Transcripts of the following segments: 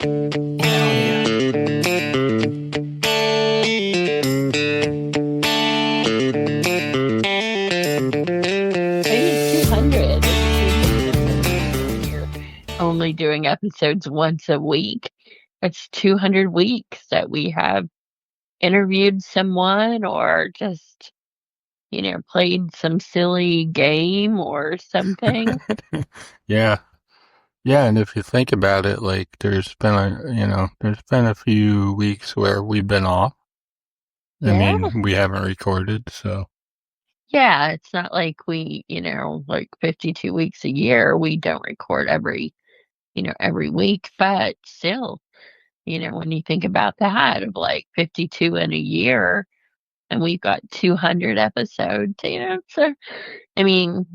Oh, yeah. I mean, 200. If you think of it, when you're only doing episodes once a week, it's 200 weeks that we have interviewed someone or just, played some silly game or something. Yeah. Yeah, and if you think about it, like there's been a few weeks where we've been off. I Yeah. mean, we haven't recorded, so Yeah. It's not like we, like 52 weeks a year, we don't record every week, but still, when you think about that of like 52 in a year and we've got 200 episodes, so I mean,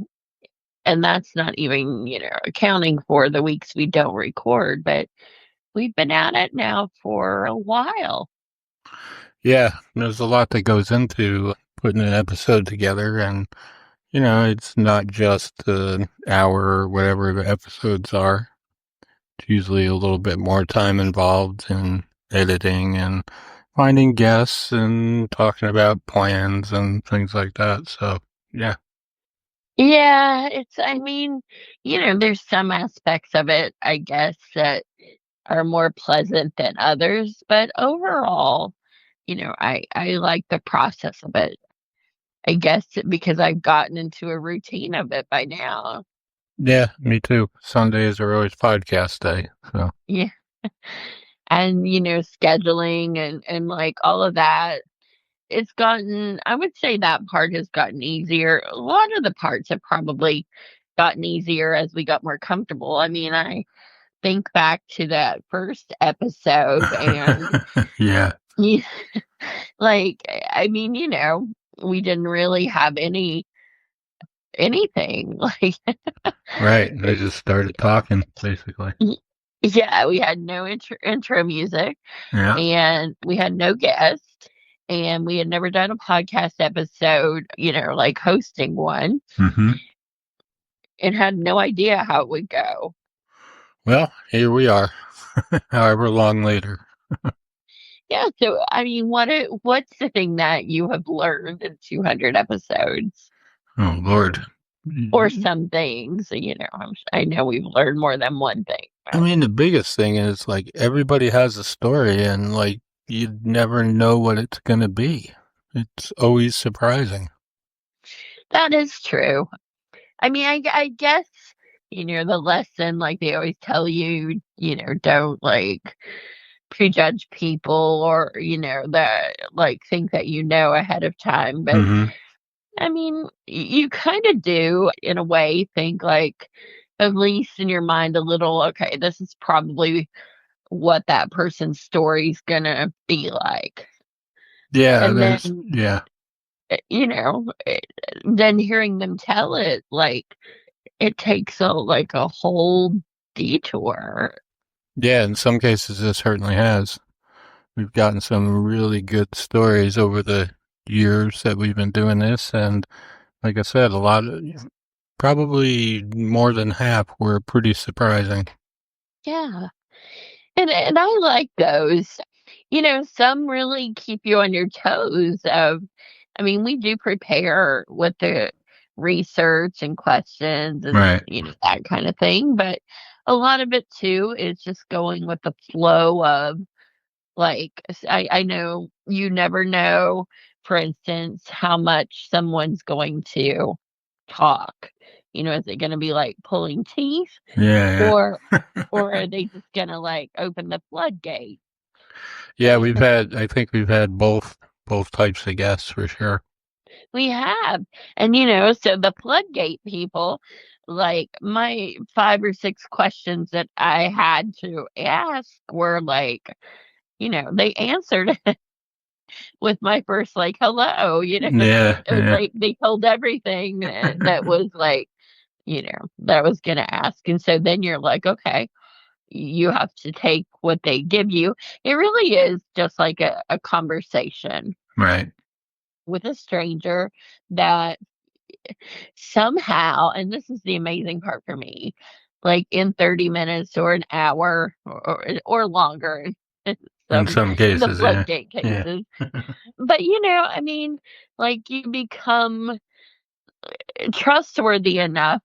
and that's not even, accounting for the weeks we don't record, but we've been at it now for a while. yeah, there's a lot that goes into putting an episode together, and it's not just an hour or whatever the episodes are. It's usually a little bit more time involved in editing and finding guests and talking about plans and things like that. So, yeah. Yeah, I mean, there's some aspects of it, I guess, that are more pleasant than others, but overall, I like the process of it. I guess because I've gotten into a routine of it by now. Yeah, me too. Sundays are always podcast day. So, Yeah. And, scheduling and like all of that. I would say that part has gotten easier. A lot of the parts have probably gotten easier as we got more comfortable. I mean, I think back to that first episode and yeah, you, like, I mean, we didn't really have anything. Like, right. They just started talking, basically. yeah, we had no intro music Yeah. and we had no guest and we had never done a podcast episode, like hosting one hmm and had no idea how it would go. Well, here we are, however long later. Yeah, so I mean, what's the thing that you have learned in 200 episodes? Oh, Lord. Or some things, I know we've learned more than one thing, I but mean, the biggest thing is like everybody has a story, and like you never know what it's going to be. It's always surprising. that is true. I mean, I guess, the lesson, like they always tell you, don't like prejudge people or, that like think that ahead of time. But hmm I mean, you kind of do, in a way, think like, at least in your mind, a little, okay, this is probably what that person's story's gonna be like. Yeah, And then, yeah. then hearing them tell it, like, it takes a whole detour. Yeah, in some cases, it certainly has. We've gotten some really good stories over the years that we've been doing this, and like I said, a lot of probably more than half were pretty surprising. Yeah. And I like those. Some really keep you on your toes of I mean, we do prepare with the research and questions and, Right. that kind of thing, but a lot of it too is just going with the flow of like I know you never know, for instance, how much someone's going to talk. Is it gonna be like pulling teeth Yeah, or yeah. are they just gonna like open the floodgate? Yeah, I think we've had both types of guests for sure. We have. And so the floodgate people, like my 5 or 6 questions that I had to ask were like, they answered with my first like hello, Yeah, it was yeah. like they told everything that was like, that I was gonna ask. And so then you're like, okay, you have to take what they give you. It really is just like a conversation Right. with a stranger that somehow, and this is the amazing part for me, like in 30 minutes or an hour or longer in In some some in the cases, yeah. floodgate Yeah. cases. But, I mean, like, you become trustworthy enough,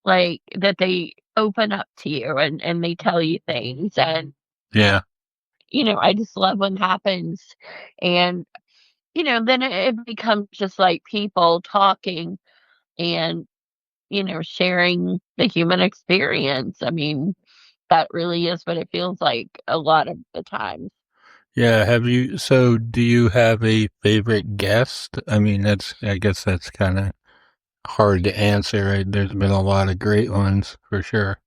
like, that they open up to you and they tell you things, and, Yeah. I just love when happens, and, then it becomes just like people talking and, sharing the human experience. I mean, that really is what it feels like a lot of the time. Yeah, so do you have a favorite guest? I mean, I guess that's kind of hard to answer, right? There's been a lot of great ones for sure.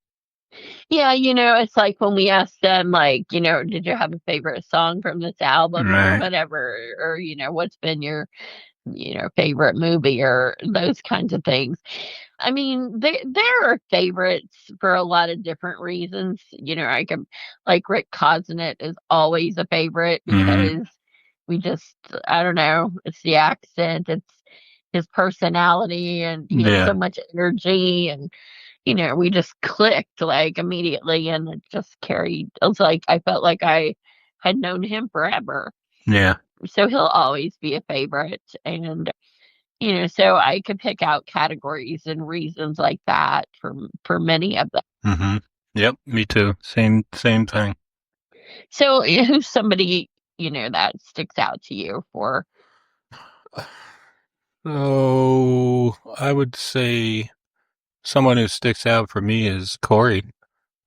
Yeah, it's like when we ask them, like, "Did you have a favorite song from this album?" or Right. whatever, or, "What's been your, favorite movie?" or those kinds of things. I mean, there are favorites for a lot of different reasons. I can like Rick Cosnett is always a favorite Hmm. because we just I don't know, it's the accent, it's his personality, and he has Yeah. so much energy, and we just clicked like immediately, and it just carried. It was like I felt like I had known him forever. Yeah. So he'll always be a favorite, and so I could pick out categories and reasons like that for many of them. Hmm. Yep. Me too. Same thing. So who's somebody that sticks out to you for? So I would say someone who sticks out for me is Corey.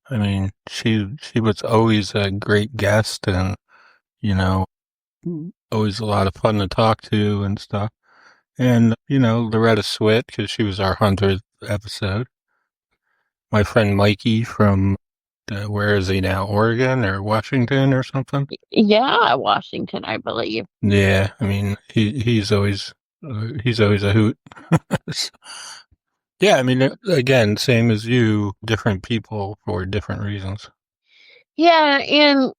I mean, she was always a great guest, and you know, always a lot of fun to talk to and stuff. And Loretta Swit, because she was our 100th episode. My friend Mikey from where is he now? Oregon or Washington or something? Yeah, Washington, I believe. Yeah, I mean he's always a hoot. Yeah, I mean again, same as you, different people for different reasons. Yeah, and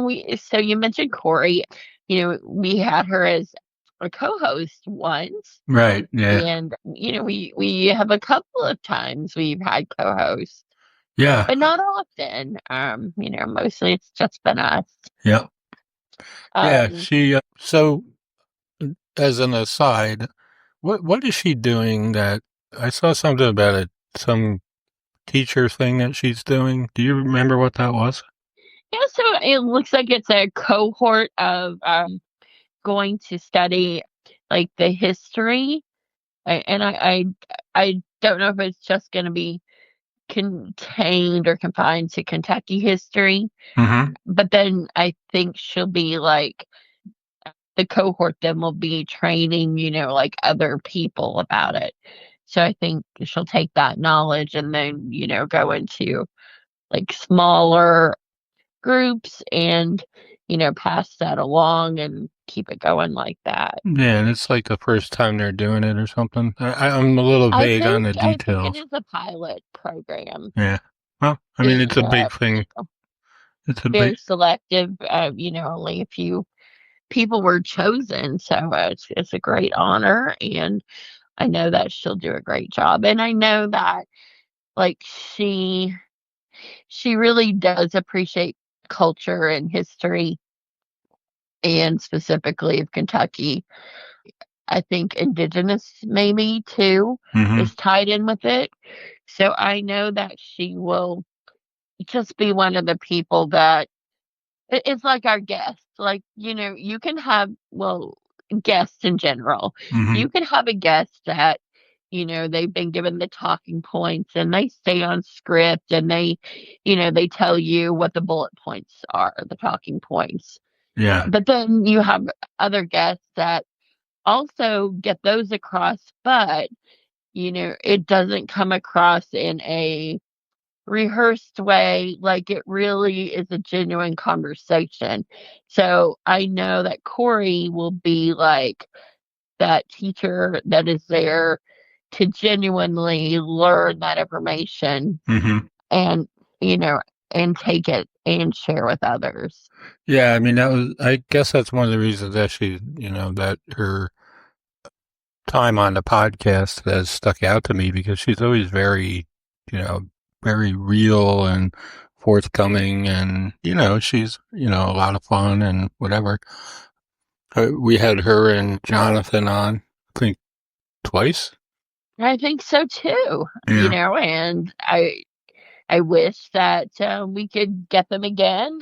we so you mentioned Corey. We had her as a co-host once, Right. Yeah. and we have a couple of times we've had co-hosts, Yeah. but not often. Mostly it's just been us. Yeah. Yeah. Um, So as an aside, what is she doing that I saw something about some teacher thing that she's doing. Do you remember what that was? yeah, so it looks like it's a cohort of going to study like the history, and I don't know if it's just going to be contained or confined to Kentucky history, Hmm. but then I think she'll be like the cohort then will be training, like other people about it. So I think she'll take that knowledge and then, go into like smaller groups and, pass that along and keep it going like that. Yeah, and it's like the first time they're doing it or something. I'm a little I vague on think the I think it details. is a pilot program. Yeah. Well, I mean, it's And a big thing. It's a big. very selective. Only a few people were chosen, so it's a great honor, and I know that she'll do a great job, and I know that like she really does appreciate culture and history, and specifically of Kentucky. I think indigenous maybe too Hmm. is tied in with it. So I know that she will just be one of the people that it's like our guests. Like, you can have, well, guests in general. Hmm. You can have a guest that, they've been given the talking points and they stay on script and they tell you what the bullet points are, the talking points. Yeah. But then you have other guests that also get those across, but, it doesn't come across in a rehearsed way, like it really is a genuine conversation. So I know that Corey will be like that teacher that is there to genuinely learn that information Hmm. and, you know, and take it and share with others. Yeah. I mean, I guess that's one of the reasons that that her time on the podcast has stuck out to me because she's always very, you know, very real and forthcoming, and she's a lot of fun and whatever. We had her and Jonathan on, I think twice. I think so too, Yeah. and I wish that, we could get them again,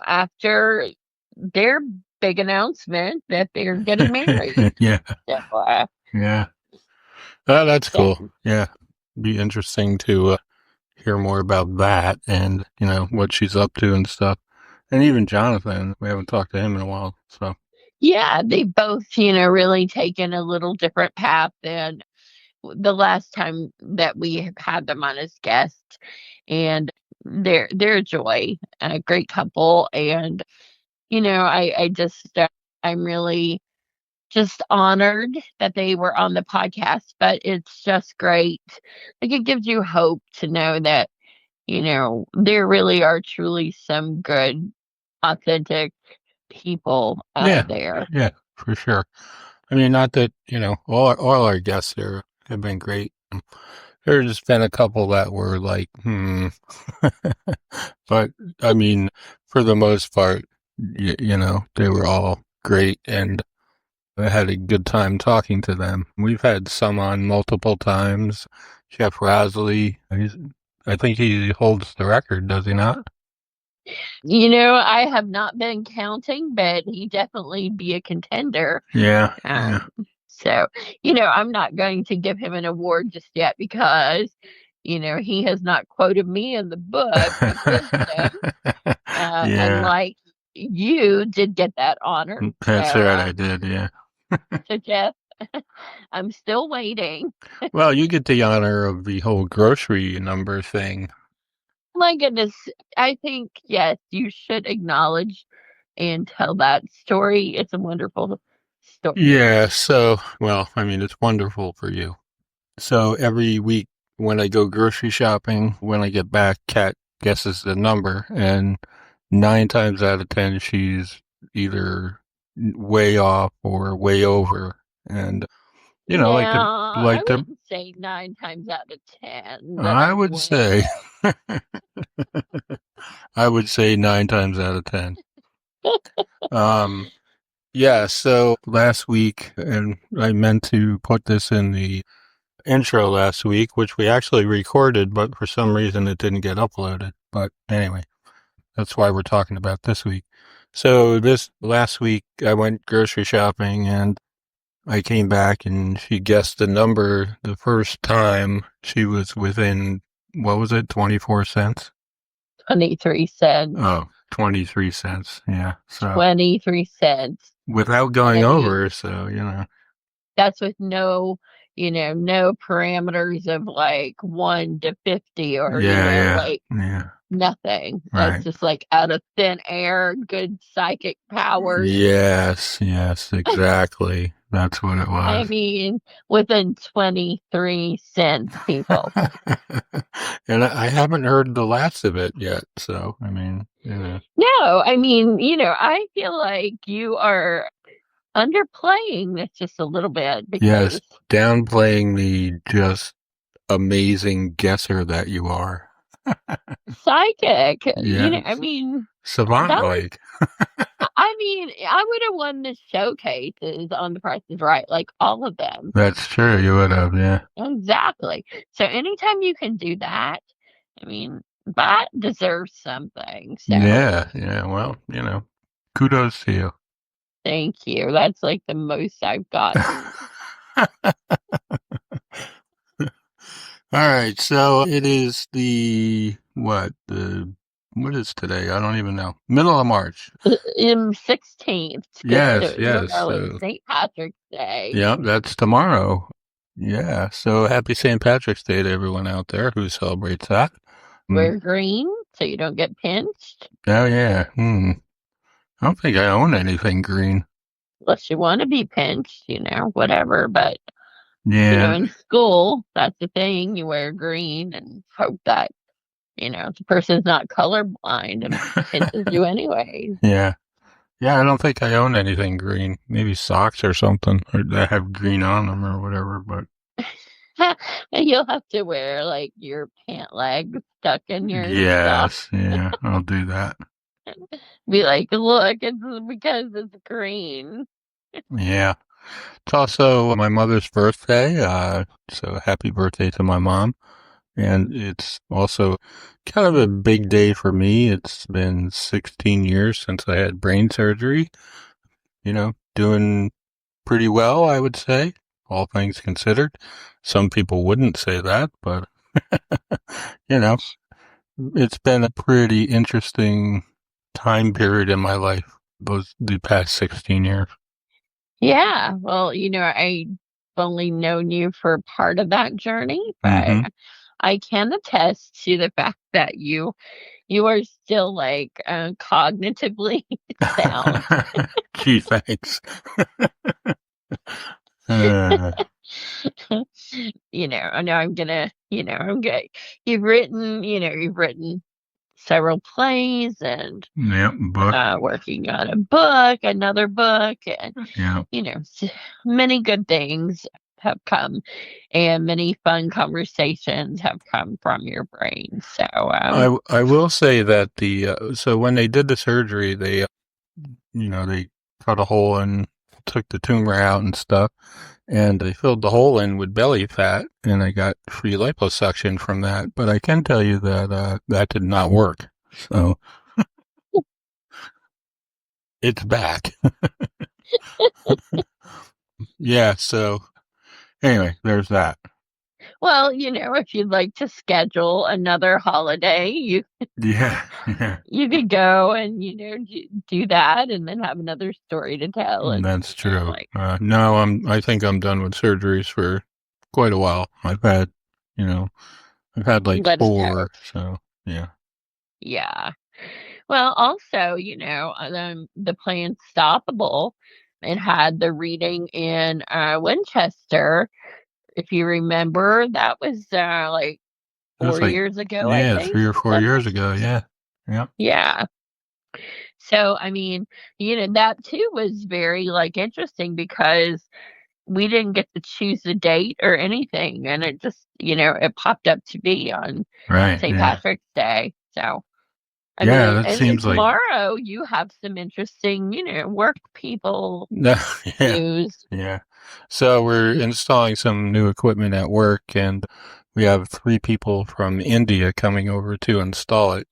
after their big announcement that they're getting married. Yeah. So, Yeah. Oh, that's so cool. Yeah. Be interesting to hear more about that and, what she's up to and stuff. And even Jonathan, we haven't talked to him in a while. So, yeah, they both, really taken a little different path than the last time that we have had them on as guests, and they're a joy, a great couple, and I just I'm really just honored that they were on the podcast, but it's just great. Like it gives you hope to know that, there really are truly some good, authentic people yeah. there. Yeah, for sure. I mean, not that, all our guests there have been great. There's been a couple that were like, but I mean, for the most part, they were all great, and I had a good time talking to them. We've had some on multiple times. Jeff Rasley, I think he holds the record, does he not? I have not been counting, but he definitely be a contender. Yeah, Um, yeah. so, I'm not going to give him an award just yet because, he has not quoted me in the book of wisdom, Yeah, unlike you did get that honor. that's right, I did, yeah. So Jeff, I'm still waiting. Well, you get the honor of the whole grocery number thing. My goodness, I think yes, you should acknowledge and tell that story. It's a wonderful story. Yeah, well, I mean, it's wonderful for you. So every week when I go grocery shopping, when I get back, Kat guesses the number, and 9 times out of 10, she's either way off or way over. And, like Yeah, the, I like the, wouldn't say 9 times out of 10 that I I'm would way say, off. I would say 9 times out of 10. Um, yeah, so last week, and I meant to put this in the intro last week, which we actually recorded, but for some reason it didn't get uploaded. But anyway, that's why we're talking about this week. So this last week, I went grocery shopping and I came back and she guessed the number the first time. She was within, what was it, 24 cents? 23 cents. Oh, 23 cents. Yeah. So 23 cents. without And going I mean, over, so. that's with no, no parameters of like 1 to 50 or, Yeah, yeah, like yeah. nothing. That's Right. just like out of thin air, good psychic powers. Yes, yes, exactly. That's what it I was. mean, within 23 cents, people. And I haven't heard the last of it yet, so I mean. No, I mean, I feel like you are underplaying this just a little bit Yes, because downplaying the just amazing guesser that you are. psychic, I Yes, mean, savant that was, like. I mean, I would have won the showcases on The Price is Right, like all of them. That's true. You would have, yeah. Exactly. So anytime you can do that, I mean, that deserves something. So Yeah, yeah. Well, kudos to you. thank you. That's like the most I've gotten. All right, so it is what is today? I don't even know. Middle of March. In 16th, Yes, yes. literally So, St. Patrick's Day. yeah, that's tomorrow. Yeah, so happy St. Patrick's Day to everyone out there who celebrates that. Mm. Wear green so you don't get pinched Oh yeah. I don't think I own anything green. unless you want to be pinched, whatever. But, Yeah. in school, that's the thing. You wear green and hope that, the person's not colorblind and pinches you anyways. Yeah. Yeah, I don't think I own anything green. Maybe socks or something, or that have green on them or whatever. But You'll have to wear, like, your pant leg stuck in your sock. Yes, yeah, I'll do that. Be like, "Look, it's because it's green." Yeah. It's also my mother's birthday, so happy birthday to my mom. And it's also kind of a big day for me. It's been 16 years since I had brain surgery. Doing pretty well, I would say, all things considered. Some people wouldn't say that, but, you know, it's been a pretty interesting time period in my life, the past 16 years. Yeah, well, I've only known you for part of that journey, but Mm-hmm. I can attest to the fact that you are still, like, cognitively sound. Gee, thanks. Uh, I know I'm gonna, I'm good. You've written several plays and yeah, book. working on a book, another book, and Yeah. many good things have come, and many fun conversations have come from your brain. So, I will say that so when they did the surgery, they cut a hole and took the tumor out and stuff, and they filled the hole in with belly fat, and I got free liposuction from that. But I can tell you that that did not work. So it's back. Yeah. So anyway, there's that. well, if you'd like to schedule another holiday, Yeah. Yeah. you could go and do that, and then have another story to tell, and That's true. like, No, I think I'm done with surgeries for quite a while. You know, I've had like let us know. four. So yeah. Yeah. Well, also, the play Unstoppable, it had the reading in Winchester. If you remember, that was like It was 4 years ago, I yeah, think. 3 or 4 years ago. Yeah. Yeah. Yeah. So, I mean, that too was very, like, interesting because we didn't get to choose the date or anything, and it just, it popped up to be on Right. St. Yeah. Patrick's Day. So, I Yeah. mean, That and seems like tomorrow you have some interesting, work people no. Yeah. news. Yeah. So we're installing some new equipment at work, and we have three people from India coming over to install it.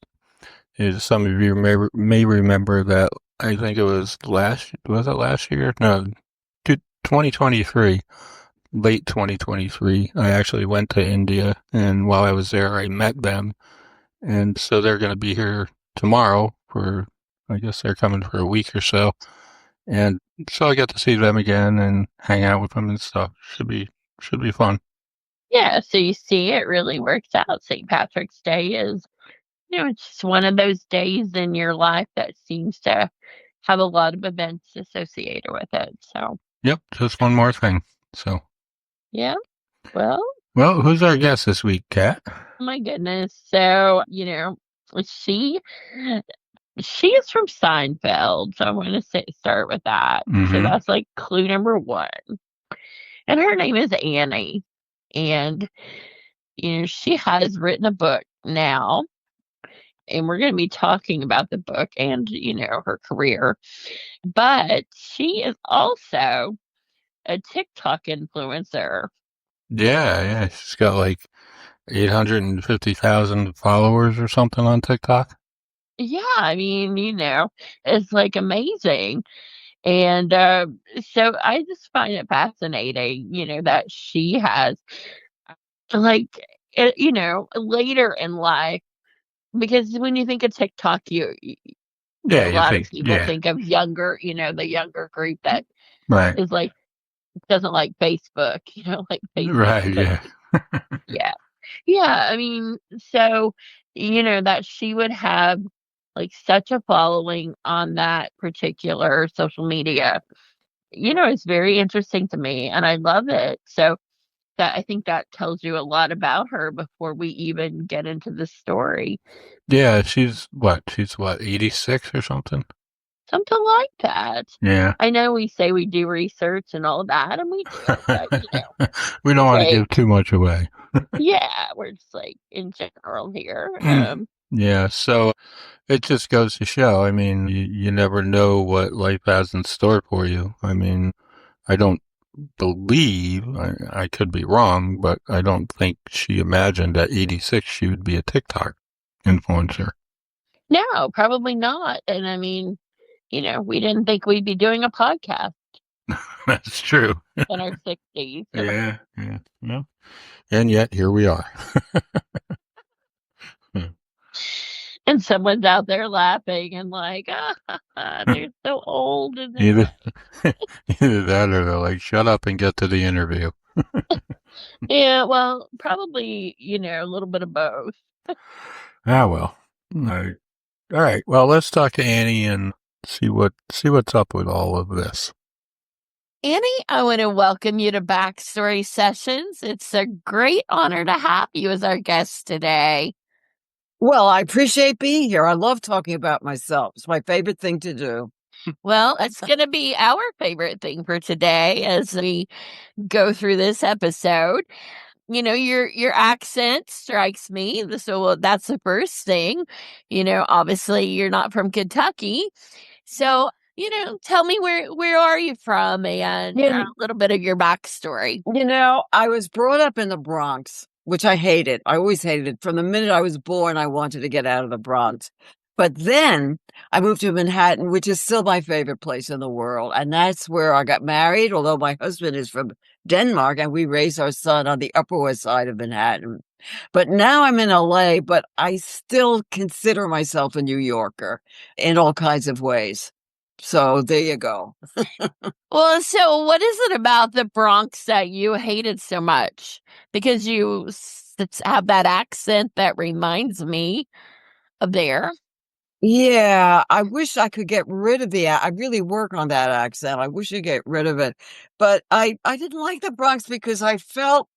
Some of you may remember that I think it was it last year? No, 2023, late 2023. I actually went to India, and while I was there, I met them, and so they're going to be here tomorrow I guess they're coming for a week or so, and so I get to see them again and hang out with them and stuff. Should be fun. Yeah, so you see, it really works out. St. Patrick's Day is, it's just one of those days in your life that seems to have a lot of events associated with it. So, Yep, just one more thing. So, yeah, well, well, who's our guest this week, Kat? my goodness. So, she she is from Seinfeld. So I want to start with that. So Mm-hmm. that's like clue number one. And her name is Annie. And, she has written a book now, and we're going to be talking about the book and, her career. But she is also a TikTok influencer. Yeah, yeah. She's got like 850,000 followers or something on TikTok. Yeah, I mean, it's like amazing. And so I just find it fascinating, that she has, like, later in life, because when you think of TikTok, Yeah, a you lot of think, people yeah, think of the younger group that right, is like, doesn't like Facebook, like Facebook right, is like, yeah, yeah. Yeah, I mean, so, that she would have, like, such a following on that particular social media, it's very interesting to me, and I love it. So, I think that tells you a lot about her before we even get into the story. yeah. She's what? 86 or something. something like that. Yeah. I know we say we do research and all that, and we do, but, We don't it's want to like, give too much away. yeah, we're just like in general here. Yeah, so it just goes to show, I mean, you never know what life has in store for you. I mean, I don't believe, I could be wrong, but I don't think she imagined at 86 she would be a TikTok influencer. No, probably not. And I mean, we didn't think we'd be doing a podcast That's true. in our 60s. Yeah, yeah. No. And yet here we are. And someone's out there laughing and like, they're so old. And then, Either either that or they're like, shut up and get to the interview. yeah, well, probably, a little bit of both. Ah well. All right. Well, let's talk to Annie and see what's up with all of this. Annie, I want to welcome you to Backstory Sessions. It's a great honor to have you as our guest today. Well, I appreciate being here. I love talking about myself. It's my favorite thing to do. Well, it's going to be our favorite thing for today as we go through this episode. Your accent strikes me. So that's the first thing. Obviously you're not from Kentucky. So, tell me where are you from and a little bit of your backstory. I was brought up in the Bronx, which I hated. I always hated it. From the minute I was born, I wanted to get out of the Bronx. But then I moved to Manhattan, which is still my favorite place in the world. And that's where I got married, although my husband is from Denmark and we raised our son on the Upper West Side of Manhattan. But now I'm in LA, but I still consider myself a New Yorker in all kinds of ways. So there you go. Well, so what is it about the Bronx that you hated so much? Because you have that accent that reminds me of there. Yeah, I wish I could get rid of I really work on that accent. I wish I get rid of it. But I didn't like the Bronx because I felt,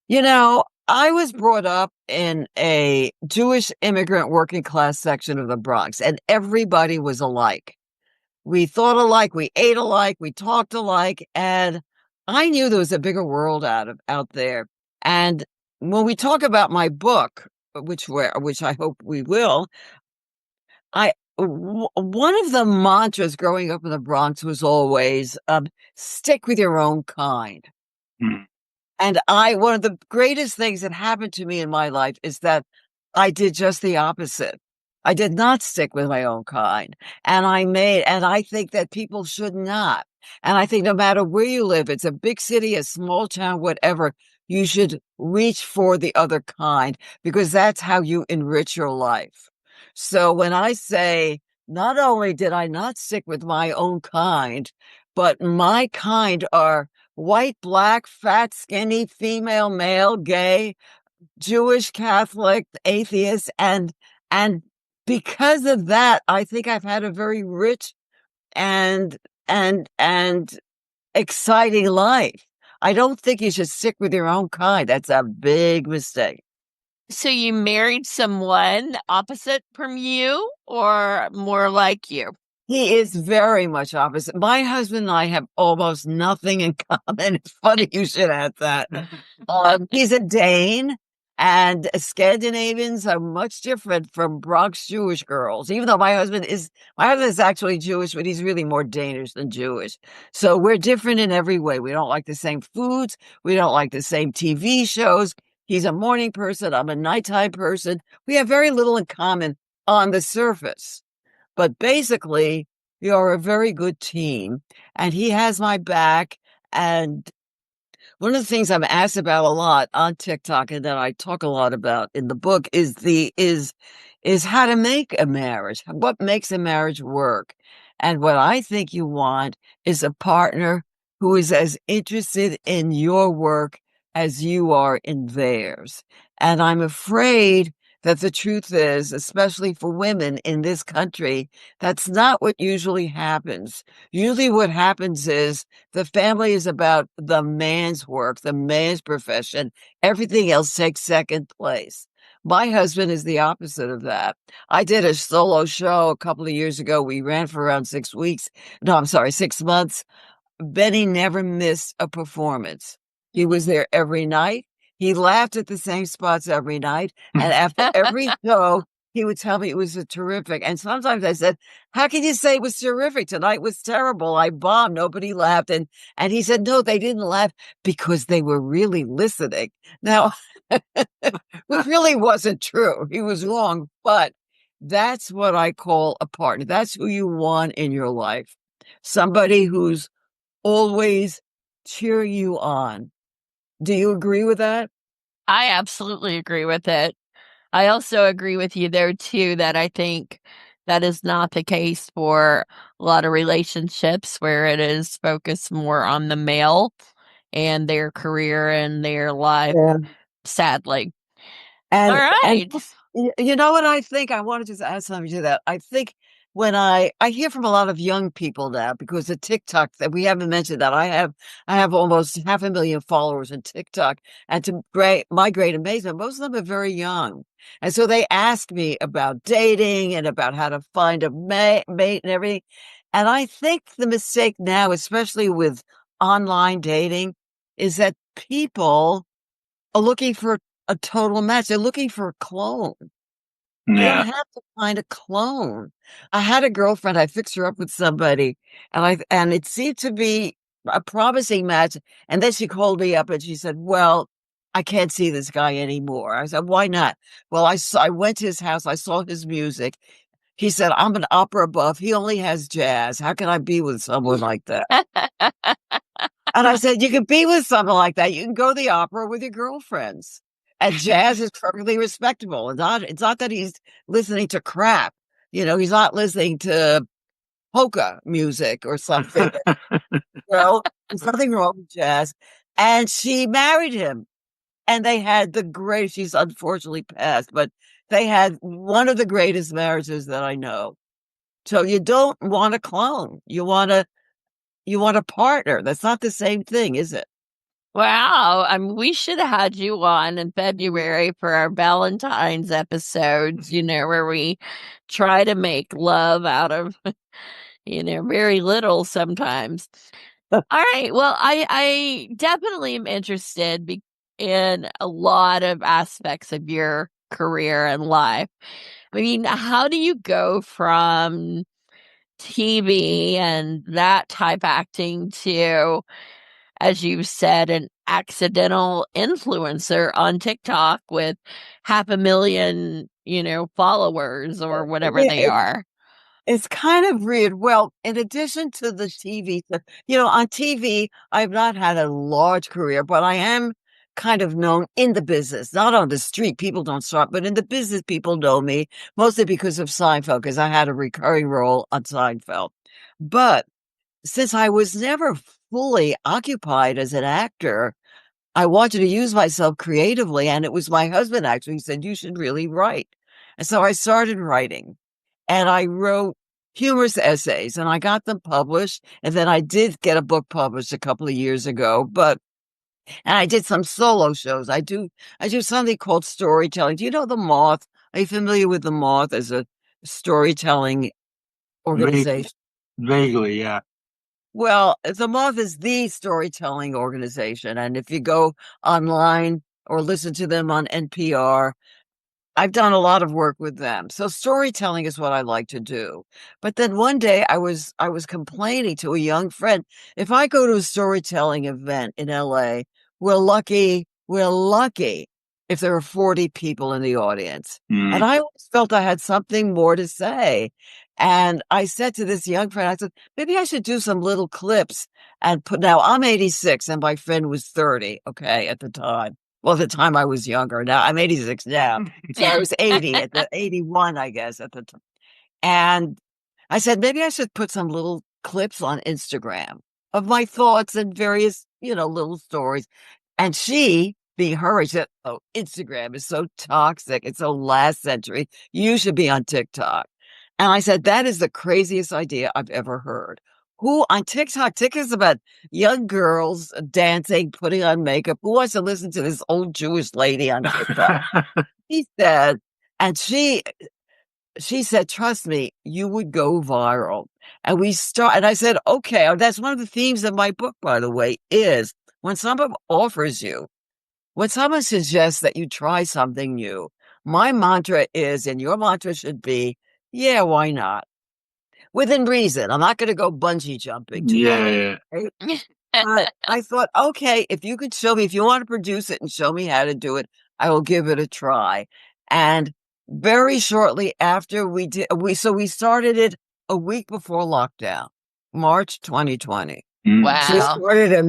I was brought up in a Jewish immigrant working class section of the Bronx, and everybody was alike. We thought alike, we ate alike, we talked alike, and I knew there was a bigger world out there. And when we talk about my book, which I hope we will, one of the mantras growing up in the Bronx was always stick with your own kind. Mm. And one of the greatest things that happened to me in my life is that I did just the opposite. I did not stick with my own kind. And I think that people should not. And I think no matter where you live, it's a big city, a small town, whatever, you should reach for the other kind because that's how you enrich your life. So when I say, not only did I not stick with my own kind, but my kind are white, black, fat, skinny, female, male, gay, Jewish, Catholic, atheist, and because of that, I think I've had a very rich and and exciting life. I don't think you should stick with your own kind. That's a big mistake. So you married someone opposite from you or more like you? He is very much opposite. My husband and I have almost nothing in common. It's funny you should add that. He's a Dane, and Scandinavians are much different from Bronx Jewish girls. Even though my husband is actually Jewish, but he's really more Danish than Jewish. So we're different in every way. We don't like the same foods. We don't like the same TV shows. He's a morning person. I'm a nighttime person. We have very little in common on the surface. But basically, you're a very good team, and he has my back. And one of the things I'm asked about a lot on TikTok, and that I talk a lot about in the book, is how to make a marriage. What makes a marriage work? And what I think you want is a partner who is as interested in your work as you are in theirs. And I'm afraid that the truth is, especially for women in this country, that's not what usually happens. Usually what happens is the family is about the man's work, the man's profession. Everything else takes second place. My husband is the opposite of that. I did a solo show a couple of years ago. We ran for around 6 weeks. No, I'm sorry, 6 months. Benny never missed a performance. He was there every night. He laughed at the same spots every night. And after every show, he would tell me it was a terrific. And sometimes I said, how can you say it was terrific? Tonight was terrible. I bombed. Nobody laughed. And he said, no, they didn't laugh because they were really listening. Now, which really wasn't true. He was wrong. But that's what I call a partner. That's who you want in your life. Somebody who's always cheer you on. Do you agree with that? I absolutely agree with it. I also agree with you there too that I think that is not the case for a lot of relationships where it is focused more on the male and their career and their life, Yeah. sadly. All And right. you know what I think? I want to just add something to that. I think when I hear from a lot of young people now because of TikTok that we haven't mentioned that I have almost 500,000 followers on TikTok, and to my great amazement, most of them are very young, and so they ask me about dating and about how to find a mate and everything. And I think the mistake now, especially with online dating, is that people are looking for a total match. They're looking for a clone. You don't Yeah. have to find a clone. I had a girlfriend, I fixed her up with somebody, and it seemed to be a promising match. And then she called me up and she said, well, I can't see this guy anymore. I said, why not? Well, I went to his house, I saw his music. He said, I'm an opera buff. He only has jazz. How can I be with someone like that? And I said, you can be with someone like that. You can go to the opera with your girlfriends. And jazz is perfectly respectable. It's not that he's listening to crap. He's not listening to polka music or something. There's nothing wrong with jazz. And she married him. And they had she's unfortunately passed, but they had one of the greatest marriages that I know. So you don't want a clone. You want a partner. That's not the same thing, is it? Wow. We should have had you on in February for our Valentine's episodes, where we try to make love out of, very little sometimes. All right. Well, I definitely am interested in a lot of aspects of your career and life. I mean, how do you go from TV and that type acting to, as you said, an accidental influencer on TikTok with 500,000, followers or whatever Yeah, they are? it's kind of weird. Well, in addition to the TV stuff, on TV, I've not had a large career, but I am kind of known in the business, not on the street. People don't start, but in the business, people know me mostly because of Seinfeld, because I had a recurring role on Seinfeld. But since I was never fully occupied as an actor, I wanted to use myself creatively. And it was my husband actually who said, you should really write. And so I started writing and I wrote humorous essays and I got them published. And then I did get a book published a couple of years ago, and I did some solo shows. I do something called storytelling. Do you know The Moth? Are you familiar with The Moth as a storytelling organization? Vaguely, yeah. Well, The Moth is the storytelling organization. And if you go online or listen to them on NPR, I've done a lot of work with them. So storytelling is what I like to do. But then one day I was complaining to a young friend, if I go to a storytelling event in LA, we're lucky if there are 40 people in the audience. And I always felt I had something more to say. And I said to this young friend, I said, maybe I should do some little clips and now I'm 86 and my friend was 30, okay, at the time. Well, at the time I was younger. Now I'm 86 now. So I was 80 at the 81, I guess, at the time. And I said, maybe I should put some little clips on Instagram of my thoughts and various, little stories. And she, being her, she said, oh, Instagram is so toxic. It's so last century. You should be on TikTok. And I said, that is the craziest idea I've ever heard. Who on TikTok? TikTok is about young girls dancing, putting on makeup. Who wants to listen to this old Jewish lady on TikTok? He said, and she said, trust me, you would go viral. And I said, okay, that's one of the themes of my book, by the way, is when someone offers you, when someone suggests that you try something new, my mantra is, and your mantra should be, yeah, why not? Within reason. I'm not going to go bungee jumping tomorrow. Yeah. Right? But I thought, okay, if you could show me, if you want to produce it and show me how to do it, I will give it a try. And very shortly after we started it a week before lockdown, March 2020. So we Wow. started a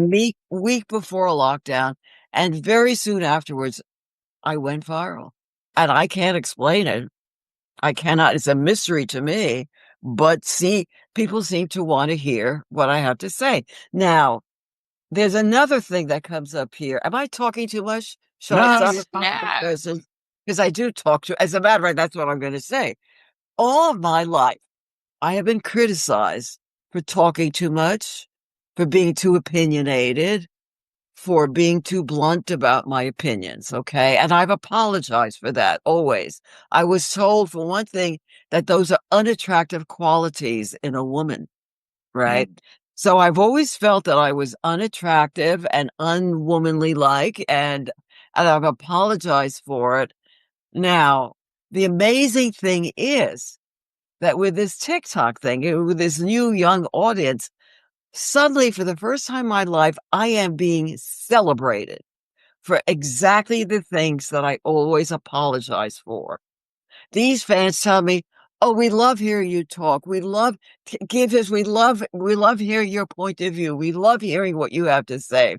week before lockdown. And very soon afterwards, I went viral. And I can't explain it. I cannot. It's a mystery to me. But see, people seem to want to hear what I have to say. Now, there's another thing that comes up here. Am I talking too much? Shall I No, stop? you're fine. No. Because I do talk to, as a matter of fact, that's what I'm going to say. All of my life, I have been criticized for talking too much, for being too opinionated, for being too blunt about my opinions. Okay. And I've apologized for that always. I was told, for one thing, that those are unattractive qualities in a woman. Right. So I've always felt that I was unattractive and unwomanly like, and I've apologized for it. Now, the amazing thing is that with this TikTok thing, with this new young audience, suddenly for the first time in my life, I am being celebrated for exactly the things that I always apologize for. These fans tell me, "Oh, we love hearing you talk. We love give us. We love hearing your point of view. We love hearing what you have to say."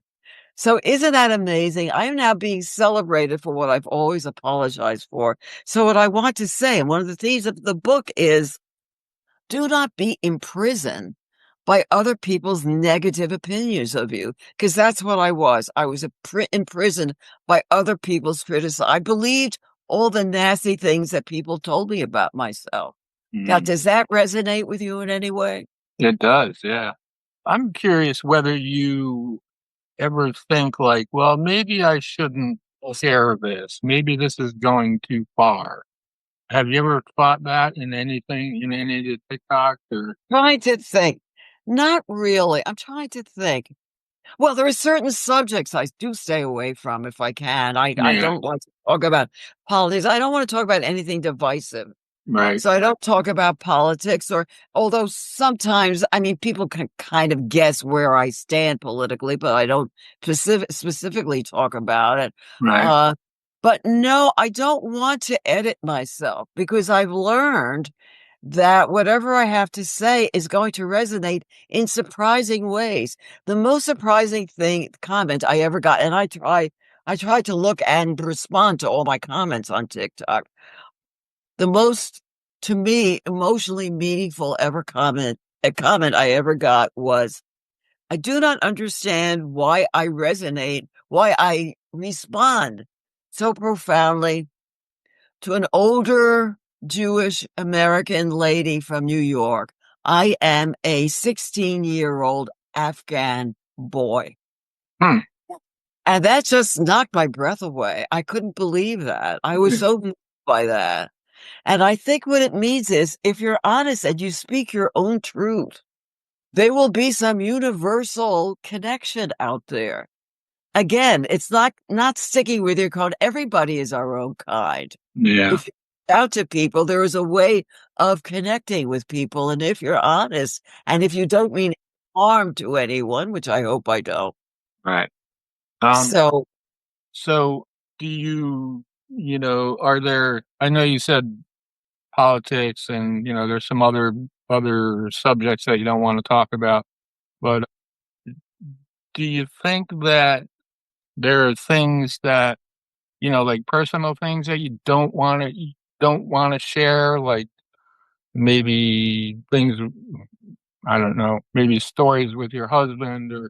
So isn't that amazing? I am now being celebrated for what I've always apologized for. So what I want to say, and one of the themes of the book is, do not be imprisoned by other people's negative opinions of you, because that's what I was. I was imprisoned by other people's criticism. I believed all the nasty things that people told me about myself. Now, does that resonate with you in any way? It does, yeah. I'm curious whether you ever think like, well, maybe I shouldn't share this. Maybe this is going too far. Have you ever thought that in anything, in any of the TikToks or? Trying to think. Not really. I'm trying to think. Well, there are certain subjects I do stay away from if I can. I Yeah, don't want to talk about politics. I don't want to talk about anything divisive. right, So I don't talk about politics, or although sometimes, I mean, people can kind of guess where I stand politically, but I don't specifically talk about it. right. Uh, but no, I don't want to edit myself, because I've learned that whatever I have to say is going to resonate in surprising ways. The most surprising comment I ever got, and I try to look and respond to all my comments on TikTok. The most, to me, emotionally meaningful a comment I ever got was, I do not understand why I respond so profoundly to an older Jewish American lady from New York. I am a 16-year-old Afghan boy. Hmm. And that just knocked my breath away. I couldn't believe that. I was so moved by that. And I think what it means is, if you're honest and you speak your own truth, there will be some universal connection out there. Again, it's not sticking with your code. Everybody is our own kind. Yeah, If you reach out to people, there is a way of connecting with people. And if you're honest, and if you don't mean harm to anyone, which I hope I don't. right. Um, So so do are there, I know you said politics and, there's some other subjects that you don't want to talk about, but do you think that there are things that, like personal things that you don't want to share, like maybe things, I don't know, maybe stories with your husband or,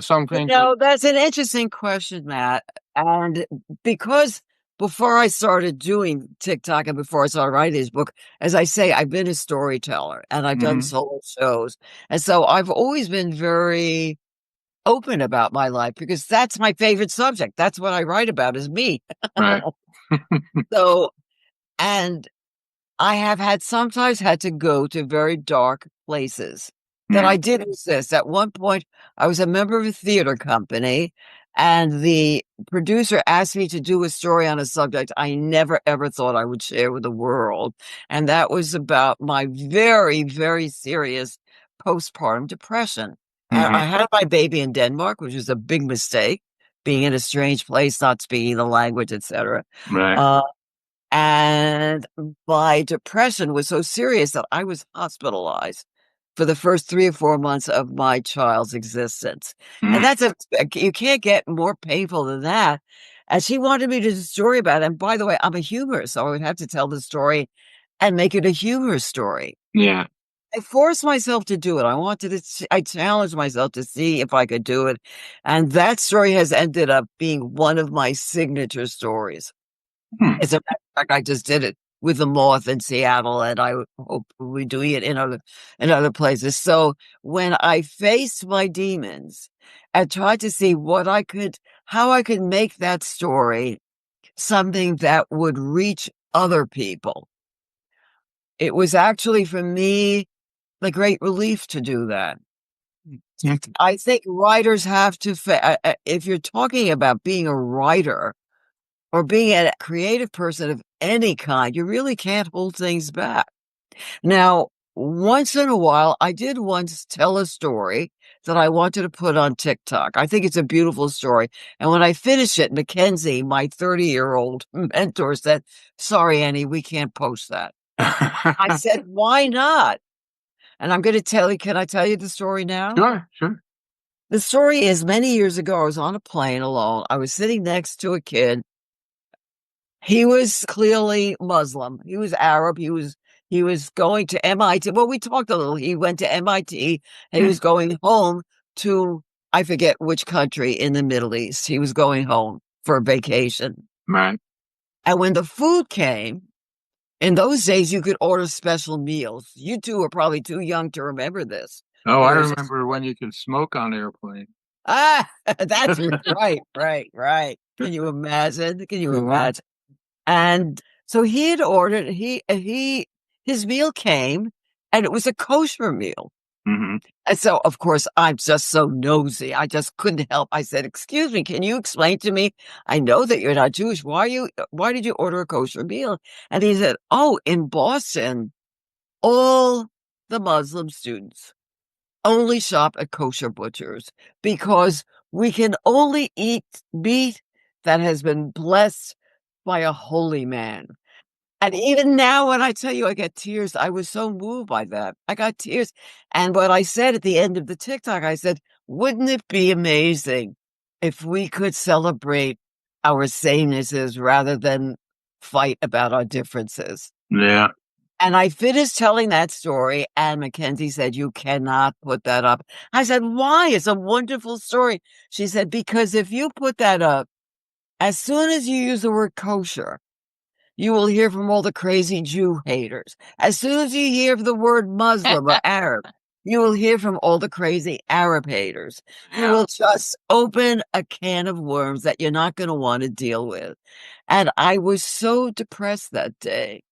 some things that. That's an interesting question, Matt. And because before I started doing TikTok and before I started writing this book, as I say, I've been a storyteller and I've done Mhm, solo shows. And so I've always been very open about my life, because that's my favorite subject. That's what I write about, is me. right. So, and I have sometimes had to go to very dark places that Yeah. I did resist. At one point, I was a member of a theater company, and the producer asked me to do a story on a subject I never ever thought I would share with the world. And that was about my very, very serious postpartum depression. And Hmm. I had my baby in Denmark, which was a big mistake, being in a strange place, not speaking the language, etc. Right. And my depression was so serious that I was hospitalized for the first 3 or 4 months of my child's existence. And Mm. that's you can't get more painful than that. And she wanted me to do a story about it. And by the way, I'm a humorist, so I would have to tell the story and make it a humor story. Yeah. I forced myself to do it. I challenged myself to see if I could do it. And that story has ended up being one of my signature stories. Hmm. As a matter of fact, I just did it with the Moth in Seattle, and I hope we're doing it in other places. So when I faced my demons and tried to see how I could make that story something that would reach other people, it was actually for me the great relief to do that. Hmm. I think writers have to, if you're talking about being a writer, or being a creative person of any kind, you really can't hold things back. Now, once in a while, I did once tell a story that I wanted to put on TikTok. I think it's a beautiful story. And when I finished it, Mackenzie, my 30-year-old mentor, said, "Sorry, Annie, we can't post that." I said, "Why not?" And I'm going to tell you, can I tell you the story now? Sure, sure. The story is many years ago, I was on a plane alone. I was sitting next to a kid. He was clearly Muslim. He was Arab. He was going to MIT. Well, we talked a little. He went to MIT. And he Hmm. was going home to, I forget which country in the Middle East. He was going home for a vacation. Right. And when the food came, in those days you could order special meals. You two are probably too young to remember this. Oh, I There's remember when you could smoke on airplane. that's right, right, right. Can you imagine? Can you Yeah. imagine? And so he had ordered, his meal came and it was a kosher meal. Hmm. And so, of course, I'm just so nosy. I just couldn't help. I said, "Excuse me, can you explain to me? I know that you're not Jewish. Why did you order a kosher meal?" And he said, "Oh, in Boston, all the Muslim students only shop at kosher butchers because we can only eat meat that has been blessed by a holy man." And even now, when I tell you I get tears, I was so moved by that. I got tears. And what I said at the end of the TikTok, I said, "Wouldn't it be amazing if we could celebrate our samenesses rather than fight about our differences?" Yeah. And I finished telling that story, and Mackenzie said, "You cannot put that up." I said, "Why? It's a wonderful story." She said, "Because if you put that up, as soon as you use the word kosher, you will hear from all the crazy Jew haters. As soon as you hear the word Muslim or Arab, you will hear from all the crazy Arab haters. You Yeah. will just open a can of worms that you're not going to want to deal with." And I was so depressed that day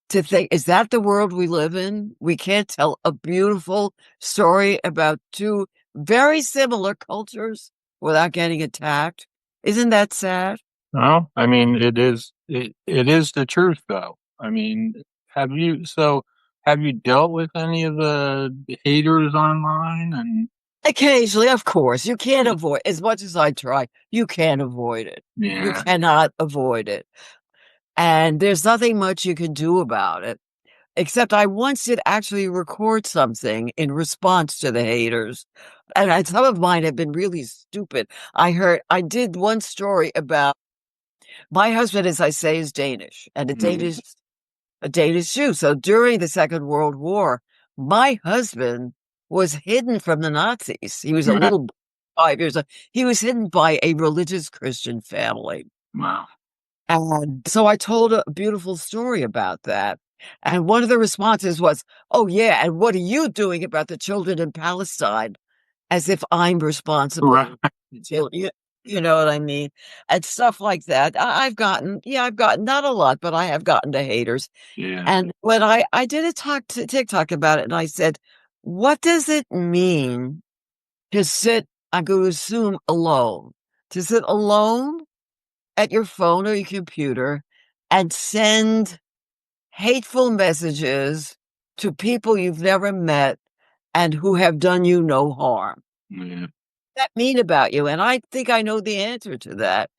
to think, is that the world we live in? We can't tell a beautiful story about two very similar cultures without getting attacked. Isn't that sad? Well, I mean, it is the truth, though. I mean, have you dealt with any of the haters online? And Occasionally, of course, you can't avoid, as much as I try, you can't avoid it. You yeah. cannot avoid it. And there's nothing much you can do about it. Except I once did actually record something in response to the haters. And some of mine have been really stupid. I did one story about my husband, as I say, is Danish and Mhm. a Danish Jew. So during the Second World War, my husband was hidden from the Nazis. He was a little 5 years old. He was hidden by a religious Christian family. Wow. And so I told a beautiful story about that. And one of the responses was, "Oh, yeah. And what are you doing about the children in Palestine?" As if I'm responsible. Right. for the children. You know what I mean? And stuff like that. I've gotten not a lot, but I have gotten to haters. Yeah. And when I did a talk to TikTok about it, and I said, what does it mean to sit, I'm going to assume alone, to sit alone at your phone or your computer and send hateful messages to people you've never met and who have done you no harm? Yeah. That mean about you? And I think I know the answer to that.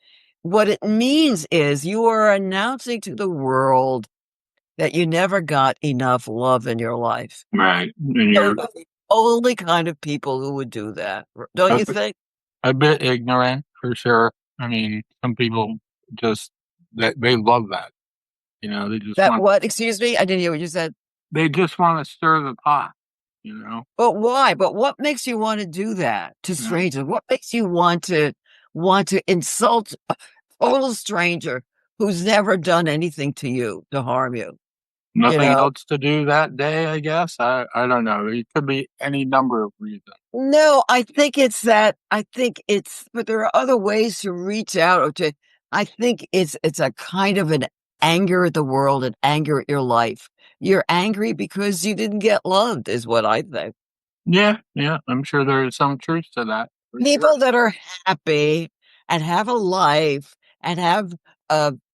What it means is you are announcing to the world that you never got enough love in your life. Right. And Those you're are the only kind of people who would do that, don't a, you think? a bit ignorant for sure. I mean, some people just they love that. You know, That what? Excuse me, I didn't hear what you said. they just want to stir the pot. You know. But why? But what makes you want to do that to You know? strangers? What makes you want to insult a total stranger who's never done anything to you to harm you? You Nothing know? else to do that day, I guess. I don't know. It could be any number of reasons. No, I think it's that. I think it's, but there are other ways to reach out or to. I think it's a kind of an anger at the world and anger at your life. You're angry because you didn't get loved, is what I think. Yeah, yeah. I'm sure there is some truth to that for sure. People that are happy and have a life and have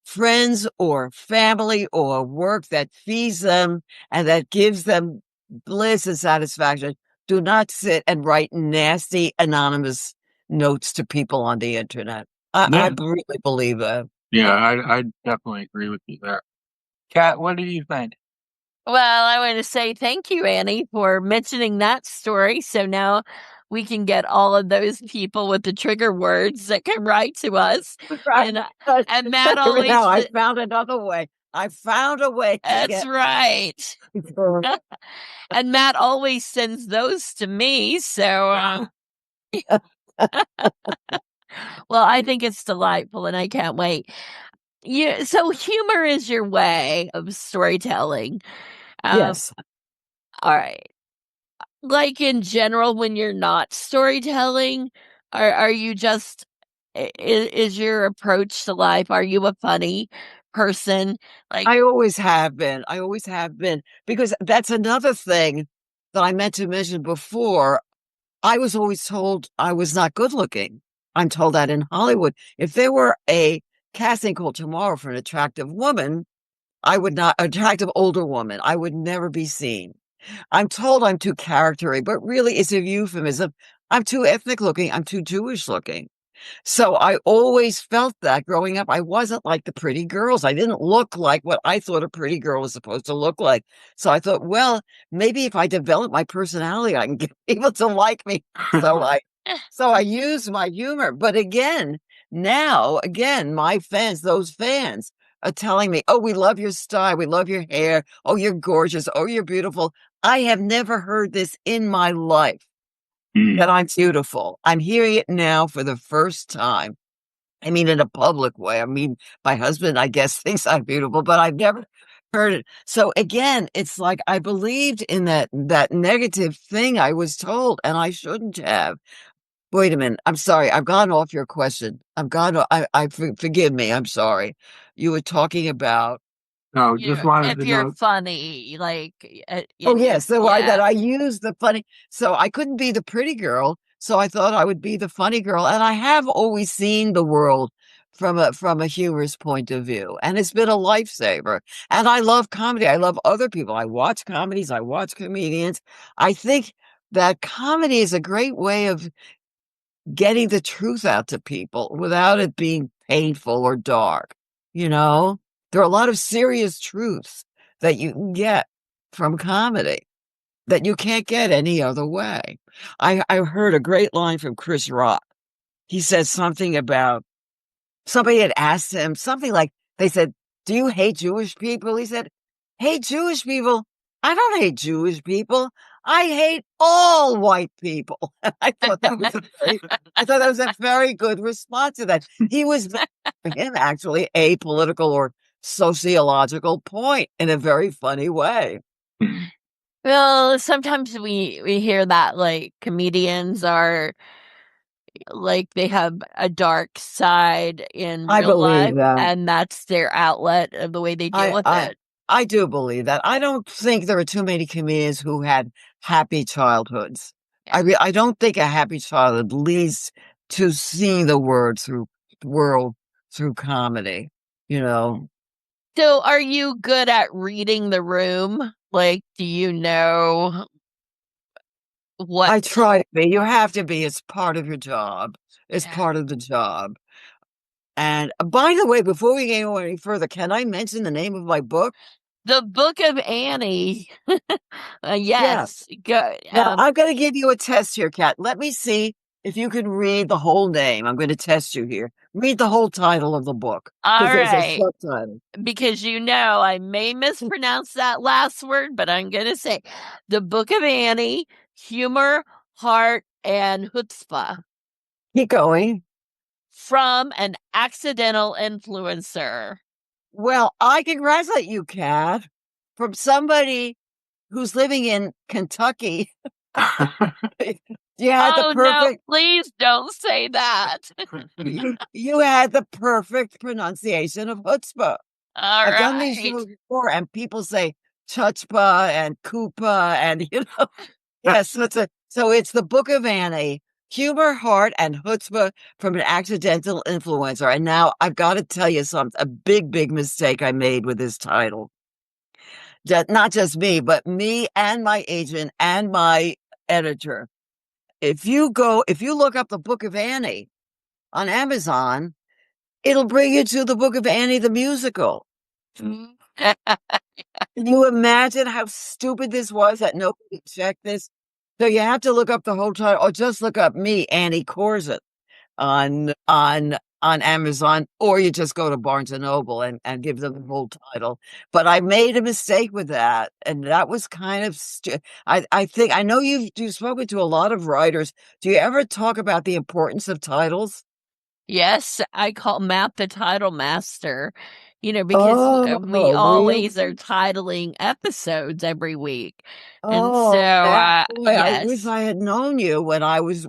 friends or family or work that feeds them and that gives them bliss and satisfaction do not sit and write nasty anonymous notes to people on the internet. I Yeah, really believe that. yeah. I definitely agree with you there. Kat, what do you think? Well, I want to say thank you, Annie, for mentioning that story. So now we can get all of those people with the trigger words that can write to us. Right. And Matt Now always, I found another way. I found a way to that's get right. And Matt always sends those to me. So, well, I think it's delightful and I can't wait. Yeah, so humor is your way of storytelling. Um, yes. all right. Like in general, when you're not storytelling, are you just is your approach to life? Are you a funny person? Like, I always have been. I always have been because that's another thing that I meant to mention before. I was always told I was not good looking. I'm told that in Hollywood. If there were a casting call tomorrow for an attractive woman, I would not, attractive older woman, I would never be seen. I'm told I'm too charactery, but really it's a euphemism. I'm too ethnic looking. I'm too Jewish looking. So I always felt that growing up. I wasn't like the pretty girls. I didn't look like what I thought a pretty girl was supposed to look like. So I thought, well, maybe if I develop my personality, I can get people to like me. So I so I use my humor. But again, now again, my fans, those fans are telling me, oh, we love your style, we love your hair, oh, you're gorgeous, oh, you're beautiful. I have never heard this in my life Hmm. that I'm beautiful. I'm hearing it now for the first time. I mean, in a public way. I mean, my husband, I guess, thinks I'm beautiful, but I've never heard it. So again, it's like I believed in that negative thing I was told, and I shouldn't have. Wait a minute. I'm sorry. I've gone off your question. I've gone. Forgive me. I'm sorry. You were talking about. No, you just know, wanted if to you're know. funny, like, Oh yes, so I that yeah. I used the funny. So I couldn't be the pretty girl, so I thought I would be the funny girl. And I have always seen the world from a humorous point of view, and it's been a lifesaver. And I love comedy. I love other people. I watch comedies. I watch comedians. I think that comedy is a great way of getting the truth out to people without it being painful or dark. You know, there are a lot of serious truths that you can get from comedy that you can't get any other way. I heard a great line from Chris Rock. He says something about somebody had asked him something like, they said, do you hate Jewish people? He said, hate Jewish people? I don't hate Jewish people. I hate all white people. I thought that was I thought that was a very good response to that. He was for him actually a political or sociological point in a very funny way. Hmm. Well, sometimes we hear that like comedians are like they have a dark side in I real believe life, that. and that's their outlet of the way they deal with it. I do believe that. I don't think there are too many comedians who had happy childhoods. Yeah. I don't think a happy childhood leads to seeing the world through comedy. You know, So, are you good at reading the room? Like, do you know what? I try to be. You have to be. It's part of your job. It's Yeah. part of the job. And by the way, before we go any further, can I mention the name of my book? The Book of Annie. Yeah. Yes. Good. Now, I'm going to give you a test here, Kat. Let me see if you can read the whole name. I'm going to test you here. Read the whole title of the book All because there's a right. subtitle. Because I may mispronounce that last word, but I'm going to say The Book of Annie, Humor, Heart, and Chutzpah Keep going. from an Accidental Influencer. Well, I congratulate you, Kat, from somebody who's living in Kentucky. You had the Oh, no, perfect, please don't say that. you had the perfect pronunciation of chutzpah. All I've done these right. shows before, and people say chutzpah and kupa, and yes, so it's the Book of Annie, humor, heart, and chutzpah from an accidental influencer. And now I've got to tell you something, a big mistake I made with this title. Not just me, but me and my agent and my editor. If you look up the Book of Annie on Amazon, it'll bring you to the Book of Annie the musical. Can you imagine how stupid this was that nobody checked this? So you have to look up the whole title, or just look up me, Annie Korzen, on Amazon, or you just go to Barnes and Noble and give them the whole title. But I made a mistake with that, and that was kind of I think I know you've spoken to a lot of writers. Do you ever talk about the importance of titles? Yes, I call Map the Title Master, because we Oh, always are really? titling episodes every week. And so, Oh, Matt, boy, I wish yes, I had known you when I was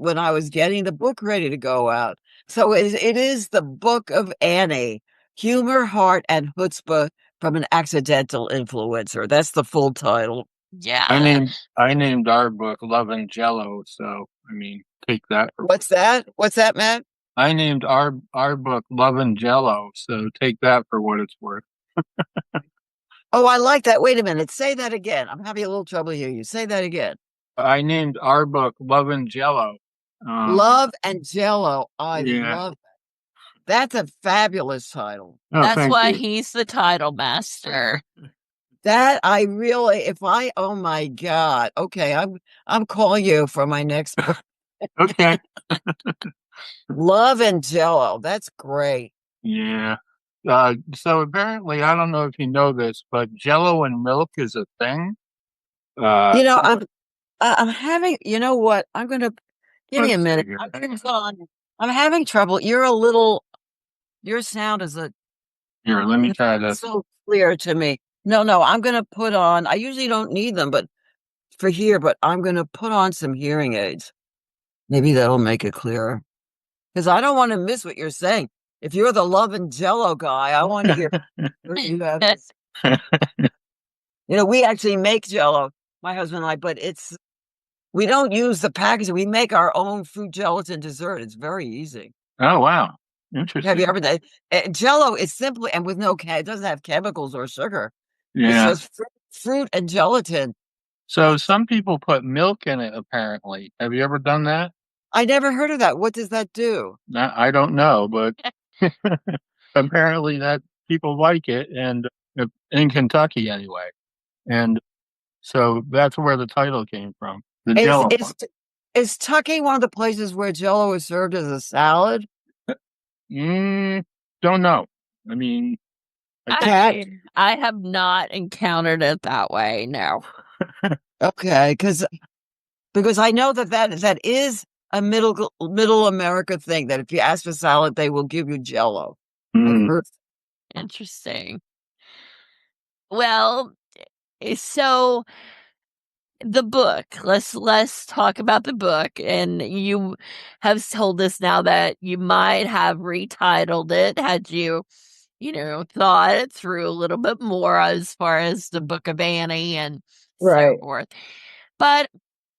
getting the book ready to go out. So it is the Book of Annie, Humor, Heart, and Chutzpah from an Accidental Influencer. That's the full title. yeah. I named our book Love and Jello, so I mean take that for What's that? What's that, Matt? I named our book Love and Jello, so take that for what it's worth. Oh, I like that. Wait a minute. Say that again. I'm having a little trouble hearing you. Say that again. I named our book Love and Jello. Love and Jello. I Yeah. love that. That's a fabulous title. Oh, That's thank why you. he's the title master. That I really, if I, oh my God. Okay, I'm calling you for my next book. Okay. Love and Jello. That's great. Yeah. So apparently, I don't know if you know this, but Jello and milk is a thing. Uh, You know, I'm having. You know what? I'm gonna give me a let's minute. figure I'm it gonna put on. I'm having trouble. You're a little. Your sound is Here, let me it's try not this. so clear to me. No. I'm gonna put on. I usually don't need them, but for here. But I'm gonna put on some hearing aids. Maybe that'll make it clearer. Because I don't want to miss what you're saying. If you're the Love and Jello guy, I want to hear what you have to say. You know, we actually make Jello, my husband and I, but we don't use the packaging. We make our own fruit gelatin dessert. It's very easy. Oh, wow. Have you Interesting. ever done Jello is simply and with it doesn't have chemicals or sugar. It's Yeah. just fruit and gelatin. So some people put milk in it, apparently. Have you ever done that? I never heard of that. What does that do? I don't know, but apparently that people like it, and in Kentucky anyway. And so that's where the title came from. The Is Jello is one. is Tucky one of the places where Jello is served as a salad? Mm, don't know. I mean, I think Cat? I have not encountered it that way. No. Okay, because I know that is a middle America thing. That if you ask for salad, they will give you Jello. I've mm, heard. Interesting. Well, so the book. Let's talk about the book. And you have told us now that you might have retitled it had you, thought it through a little bit more as far as the Book of Annie and so Right. forth. But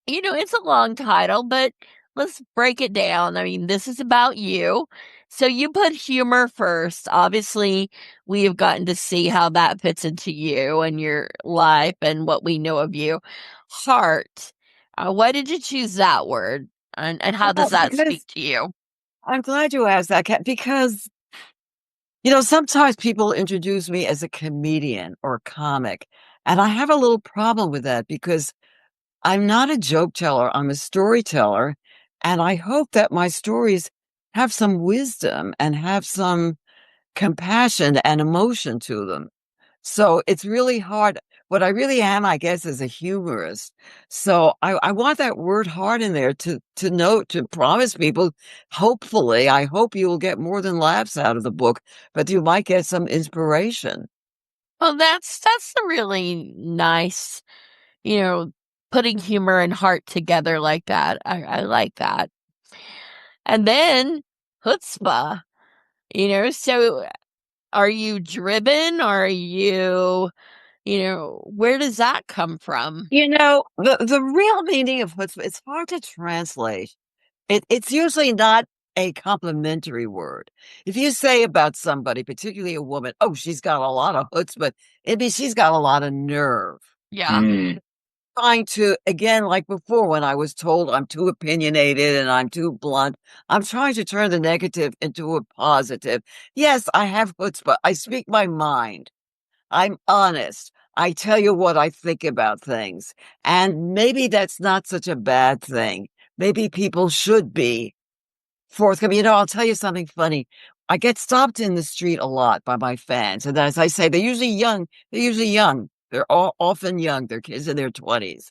it's a long title, but let's break it down. I mean, this is about you. So you put humor first. Obviously, we have gotten to see how that fits into you and your life and what we know of you. Heart. Why did you choose that word? And how does Well, that speak because to you? I'm glad you asked that, Kat, because sometimes people introduce me as a comedian or a comic, and I have a little problem with that because I'm not a joke teller, I'm a storyteller, and I hope that my stories have some wisdom and have some compassion and emotion to them. So it's really hard. What I really am, I guess, is a humorist. So I want that word hard in there to note, to promise people, hopefully, I hope you will get more than laughs out of the book, but you might get some inspiration. Well, that's a really nice, you know, putting humor and heart together like that. I like that. And then chutzpah, so are you driven? Are you, where does that come from? The real meaning of chutzpah, it's hard to translate. It's usually not a complimentary word. If you say about somebody, particularly a woman, "Oh, she's got a lot of chutzpah," it means she's got a lot of nerve. Yeah. Mm. Trying to, again, like before, when I was told I'm too opinionated and I'm too blunt, I'm trying to turn the negative into a positive. Yes, I have chutzpah. I speak my mind. I'm honest. I tell you what I think about things. And maybe that's not such a bad thing. Maybe people should be forthcoming. I'll tell you something funny. I get stopped in the street a lot by my fans. And as I say, they're usually young. They're usually young. They're all often young. They're kids in their 20s.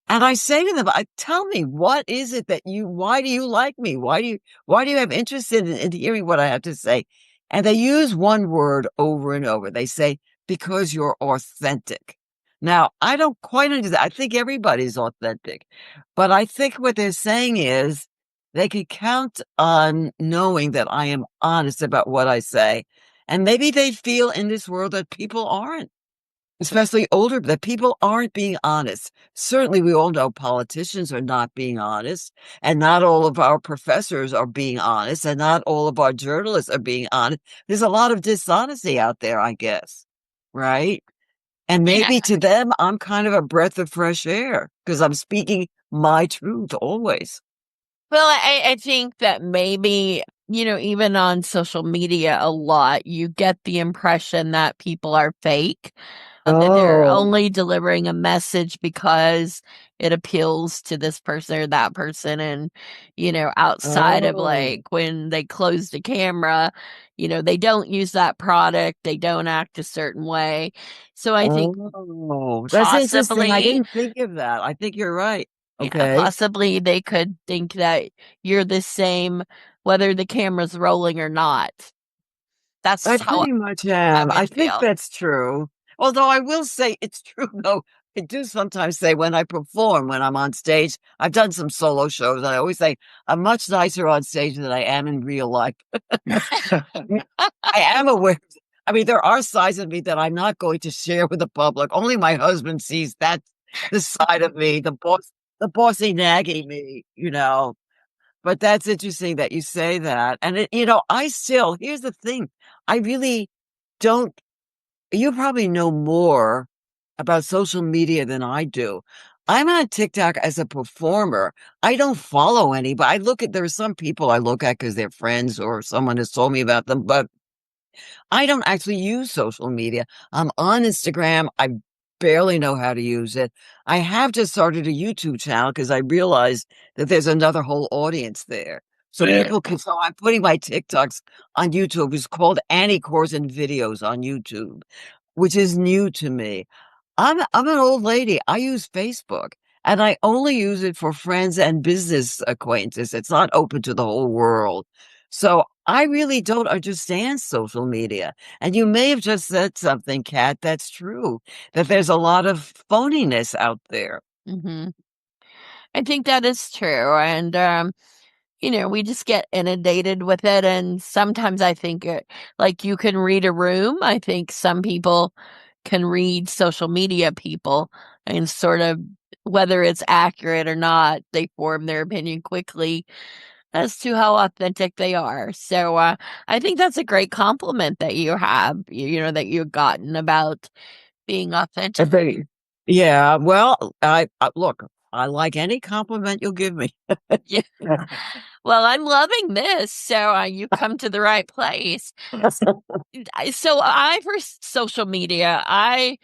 And I say to them, tell me, what is it why do you like me? Why do you have interest in hearing what I have to say? And they use one word over and over. They say, because you're authentic. Now, I don't quite understand. I think everybody's authentic, but I think what they're saying is they can count on knowing that I am honest about what I say. And maybe they feel in this world that people aren't, especially older, that people aren't being honest. Certainly, we all know politicians are not being honest, and not all of our professors are being honest, and not all of our journalists are being honest. There's a lot of dishonesty out there, I guess, right? And Yeah. maybe to them, I'm kind of a breath of fresh air because I'm speaking my truth always. Well, I think that maybe, even on social media a lot, you get the impression that people are fake, that they're Oh, only delivering a message because it appeals to this person or that person. And, outside of oh, like when they close the camera, they don't use that product, they don't act a certain way. So I think oh, that's interesting. I possibly didn't think of that. I think you're right. yeah, Okay. possibly they could think that you're the same whether the camera's rolling or not. I That's how pretty much I am. I would think feel. that's true. Although I will say it's true, though. I do sometimes say when I perform, when I'm on stage, I've done some solo shows, and I always say I'm much nicer on stage than I am in real life. I am aware. I mean, there are sides of me that I'm not going to share with the public. Only my husband sees that the side of me, the bossy naggy me. But that's interesting that you say that. And here's the thing. I really don't, you probably know more about social media than I do. I'm on TikTok as a performer. I don't follow anybody. There are some people I look at because they're friends or someone has told me about them, but I don't actually use social media. I'm on Instagram. I barely know how to use it. I have just started a YouTube channel because I realized that there's another whole audience there. So I'm putting my TikToks on YouTube. It's called Annie Korzen Videos on YouTube, which is new to me. I'm an old lady. I use Facebook and I only use it for friends and business acquaintances. It's not open to the whole world. So I really don't understand social media. And you may have just said something, Kat, that's true, that there's a lot of phoniness out there. Hmm. I think that is true. And, we just get inundated with it. And sometimes I think, like, you can read a room. I think some people can read social media people and sort of, whether it's accurate or not, they form their opinion quickly as to how authentic they are. So I think that's a great compliment that you have, that you've gotten about being authentic. Yeah, well, I look, I like any compliment you'll give me. Yeah. Well, I'm loving this. So you come to the right place. So I for social media, I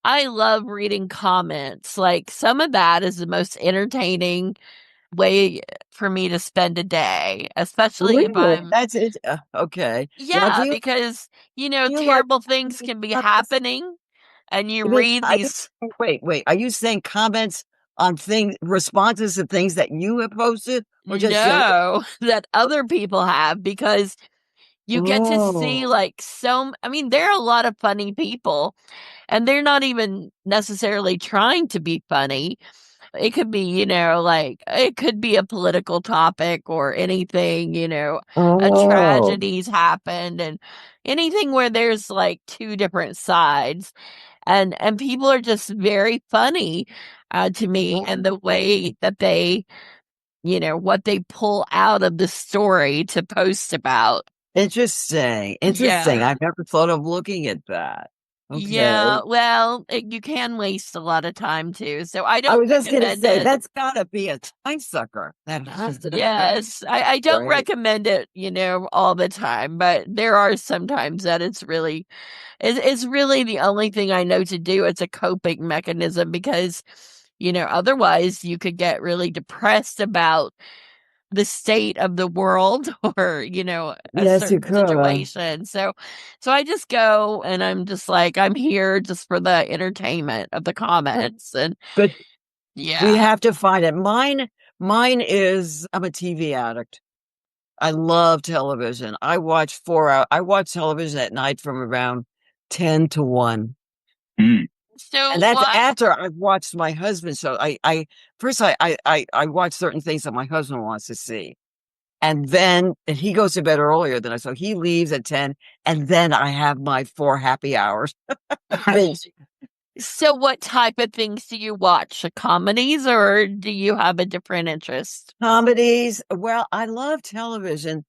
love reading comments. Like some of that is the most entertaining way for me to spend a day, especially if Really? I'm That's it. Okay. Now, yeah, because do you like terrible things can be comments? happening and you I mean, read these wait. Are you saying comments on things, responses to things that you have posted, or just general? no that other people have because you get to see Oh, like I mean there are a lot of funny people and they're not even necessarily trying to be funny. It could be, like it could be a political topic or anything, a oh, tragedy's happened and anything where there's like two different sides and people are just very funny to me and the way that they, what they pull out of the story to post about. interesting. Yeah. Interesting. I've never thought of looking at that. Yeah, Okay. well, you can waste a lot of time too, so I I don't was just gonna recommend say it. that's gotta be a time sucker. That has to be Yes, I don't great. recommend it, all the time, but there are some times that it's really the only thing I know to do. It's a coping mechanism because, otherwise you could get really depressed about the state of the world or, a Yes, you certain could. situation. So I just go and I'm just like, I'm here just for the entertainment of the comments and But we yeah. have to find it. Mine is I'm a TV addict. I love television. I watch television at night from around 10 to 1. Mm. And So that's what after I've watched my husband's show. I watch certain things that my husband wants to see. And he goes to bed earlier than I, so he leaves at 10, and then I have my 4 happy hours. Binge so what type of things do you watch? Comedies or do you have a different interest? comedies. Well, I love television.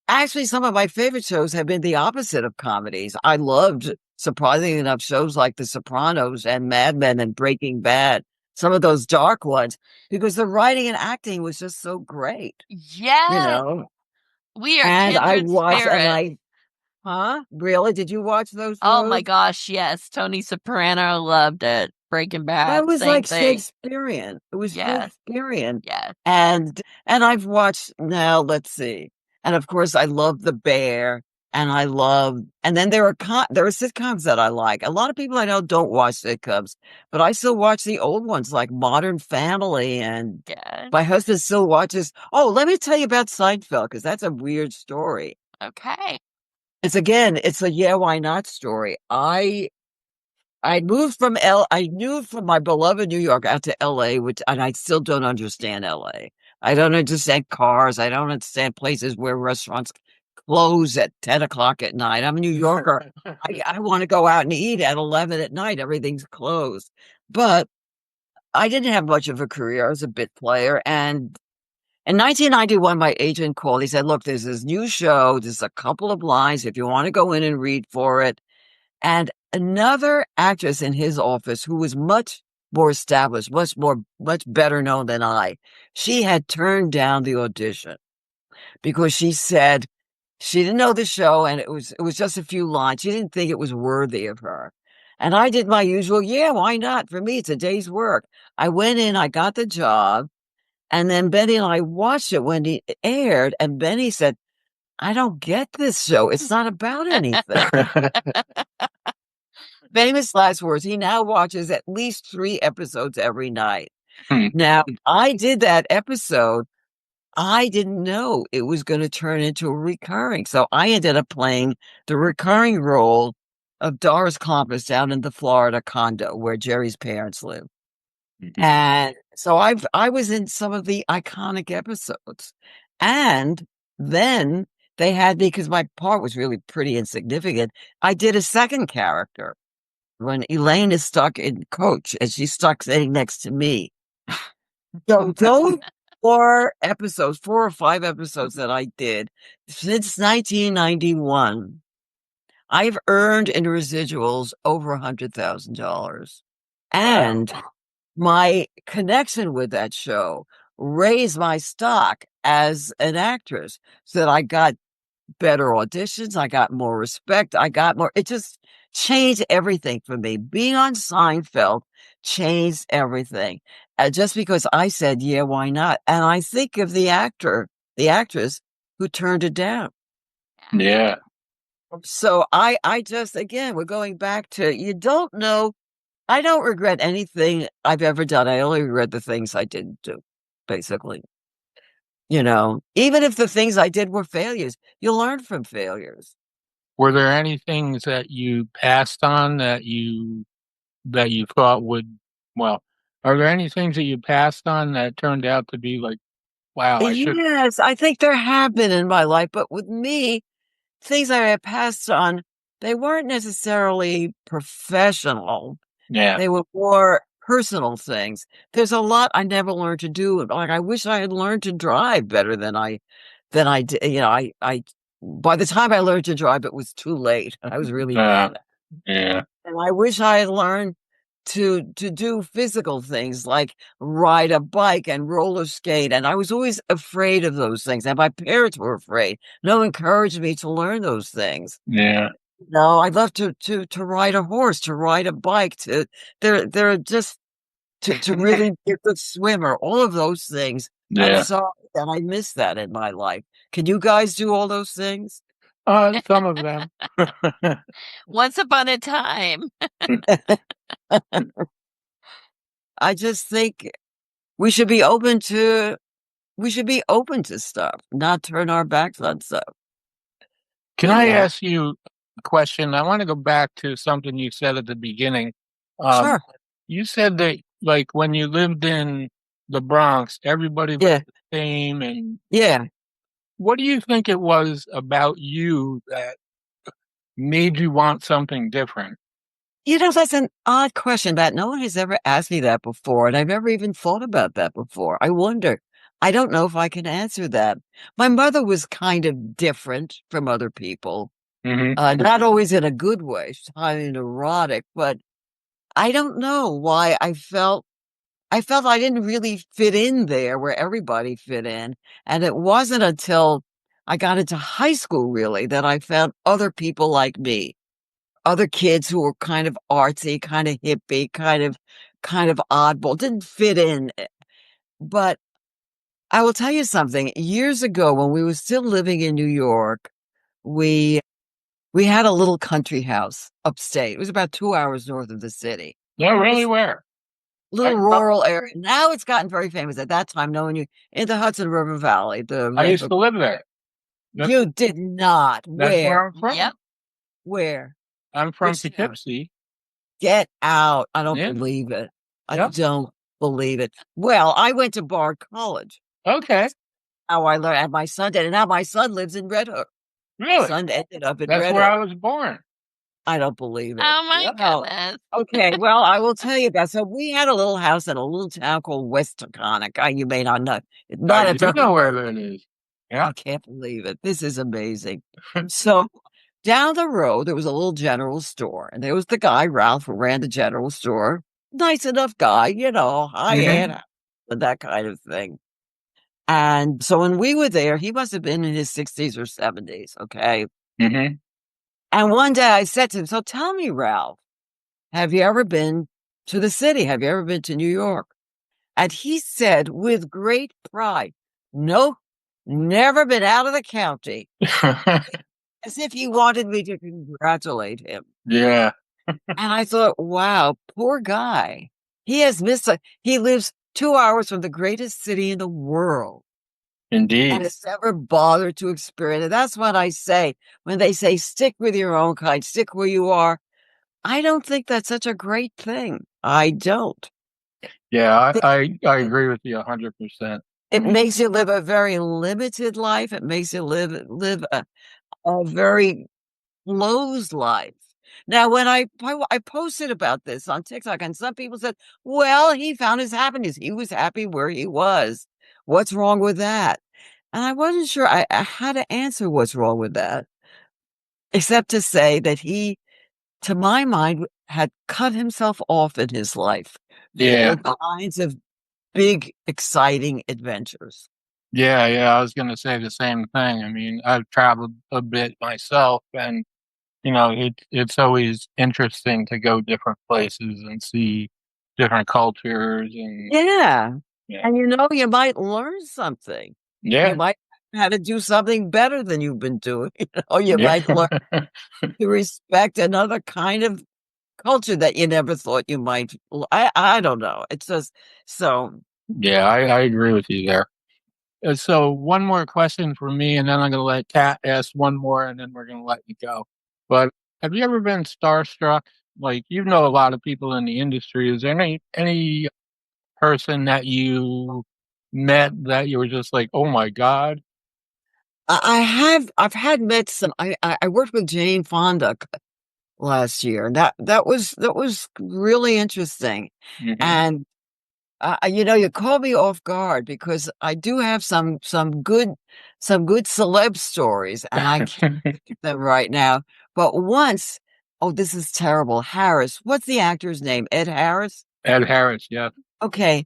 Actually, some of my favorite shows have been the opposite of comedies. I loved, surprisingly enough, shows like The Sopranos and Mad Men and Breaking Bad, some of those dark ones, because the writing and acting was just so great, you Yeah, know. we are And I kindred watched, and spirits. I, huh? Really? Did you watch those Oh my shows? gosh, yes. Tony Soprano loved it. Breaking That Bad, was same like thing. Shakespearean. It was Yes, Shakespearean. yes. And I've watched now, let's see. And of course I love The Bear and then there are sitcoms that I like. A lot of people I know don't watch sitcoms, but I still watch the old ones like Modern Family and Yes. my husband still watches. Oh, let me tell you about Seinfeld because that's a weird story. Okay. It's a yeah, why not story. I moved from my beloved New York out to LA, and I still don't understand LA. I don't understand cars. I don't understand places where restaurants close at 10 o'clock at night. I'm a New Yorker. I want to go out and eat at 11 at night. Everything's closed. But I didn't have much of a career. I was a bit player. And in 1991, my agent called. He said, look, there's this new show. There's a couple of lines. If you want to go in and read for it, and another actress in his office who was much more established, much better known than I, she had turned down the audition because she said she didn't know the show and it was just a few lines. She didn't think it was worthy of her. And I did my usual, yeah, why not? For me, it's a day's work. I went in, I got the job, and then Benny and I watched it when it aired, and Benny said, I don't get this show. It's not about anything. Famous last words. He now watches at least 3 episodes every night. Hmm. Now, I did that episode. I didn't know it was going to turn into a recurring. So I ended up playing the recurring role of Doris Clompus down in the Florida condo where Jerry's parents live. And so I was in some of the iconic episodes. And then they had me, because my part was really pretty insignificant. I did a second character when Elaine is stuck in coach and she's stuck sitting next to me. So those 4 or 5 episodes that I did since 1991, I've earned in residuals over $100,000. And my connection with that show raised my stock as an actress, so that I got better auditions. I got more respect. It just changed everything for me. Being on Seinfeld changed everything. Just because I said, yeah, why not? And I think of the actress who turned it down. Yeah. So I just, again, we're going back to, you don't know. I don't regret anything I've ever done. I only regret the things I didn't do, basically. Even if the things I did were failures, you learn from failures. Were there any things that you passed on that you thought would, well, are there any things that you passed on that turned out to be like, wow, I should, Yes, I think there have been in my life, but with me, things I had passed on, they weren't necessarily professional. yeah, They were more personal things. There's a lot I never learned to do. Like, I wish I had learned to drive better than I did. By the time I learned to drive, it was too late, and I was really bad. yeah, And I wish I had learned to do physical things like ride a bike and roller skate. And I was always afraid of those things. And my parents were afraid. No one encouraged me to learn those things. yeah, No, I'd love to ride a horse, to ride a bike, they're just to really be a good swimmer, all of those things. I'm yeah. sorry that I missed that in my life. Can you guys do all those things? Some of them. Once upon a time. I just think we should be open to stuff, not turn our backs on stuff. Can I Yeah. ask you a question? I want to go back to something you said at the beginning. Um, Sure. you said that, like, when you lived in the Bronx, everybody looked Yeah. the same. And Yeah. what do you think it was about you that made you want something different? That's an odd question, but no one has ever asked me that before, and I've never even thought about that before. I wonder. I don't know if I can answer that. My mother was kind of different from other people, Hmm. not always in a good way. She's highly neurotic, but I don't know why I felt I didn't really fit in there where everybody fit in. And it wasn't until I got into high school, really, that I found other people like me, other kids who were kind of artsy, kind of hippie, kind of oddball, didn't fit in. But I will tell you something. Years ago, when we were still living in New York, we we had a little country house upstate. It was about 2 hours north of the city. No, really, This where? I little rural area. Now it's gotten very famous. At that time, no one knew, in the Hudson River Valley. I used to live there. That's, You did not. that's where Where? I'm from. Yep. Where? I'm from Which town? Poughkeepsie. Get out. I don't Yeah. believe it. I Yep. don't believe it. Well, I went to Bard College. Okay. How I learned, and my son did. And now my son lives in Red Hook. Really? Son ended up in That's Red where Hook. I was born. I don't believe it. Oh my Well, goodness. okay. Well, I will tell you about. So we had a little house in a little town called West Taconic. You may not know. It's not I a do know where very. that is. Yeah. I can't believe it. This is amazing. So down the road, there was a little general store, and there was the guy, Ralph, who ran the general store. Nice enough guy, high Hmm. end, and that kind of thing. And so when we were there, he must have been in his 60s or 70s. Okay. Hmm. And one day I said to him, so tell me, Ralph, have you ever been to the city? Have you ever been to New York? And he said with great pride, nope, never been out of the county, as if he wanted me to congratulate him. Yeah, And I thought, wow, poor guy. He lives 2 hours from the greatest city in the world and indeed. has never bothered to experience it. That's what I say when they say stick with your own kind, stick where you are. I don't think that's such a great thing. I don't. Yeah, I agree with you 100%. It makes you live a very limited life. It makes you live a very closed life. Now, when I posted about this on TikTok, and some people said, "Well, he found his happiness. He was happy where he was. What's wrong with that?" And I wasn't sure how to answer what's wrong with that, except to say that he, to my mind, had cut himself off in his life from Yeah. all kinds of big, exciting adventures. Yeah, I was gonna say the same thing. I mean, I've traveled a bit myself, and it's always interesting to go different places and see different cultures and Yeah. yeah. And you might learn something. You Yeah. might have to do something better than you've been doing. You Yeah. might learn to respect another kind of culture that you never thought you might. I don't know. It's just so. Yeah, I agree with you there. So one more question for me, and then I'm gonna let Kat ask one more, and then we're gonna let you go. But have you ever been starstruck? Like, you know a lot of people in the industry. Is there any person that you met that you were just like, oh my God? I've had met some. I worked with Jane Fonda last year. That was really interesting. Hmm. And you caught me off guard because I do have some good celeb stories, and I can't think of them right now. But once, oh, this is terrible. Harris, what's the actor's name? Ed Harris. Ed Harris, yeah. Okay,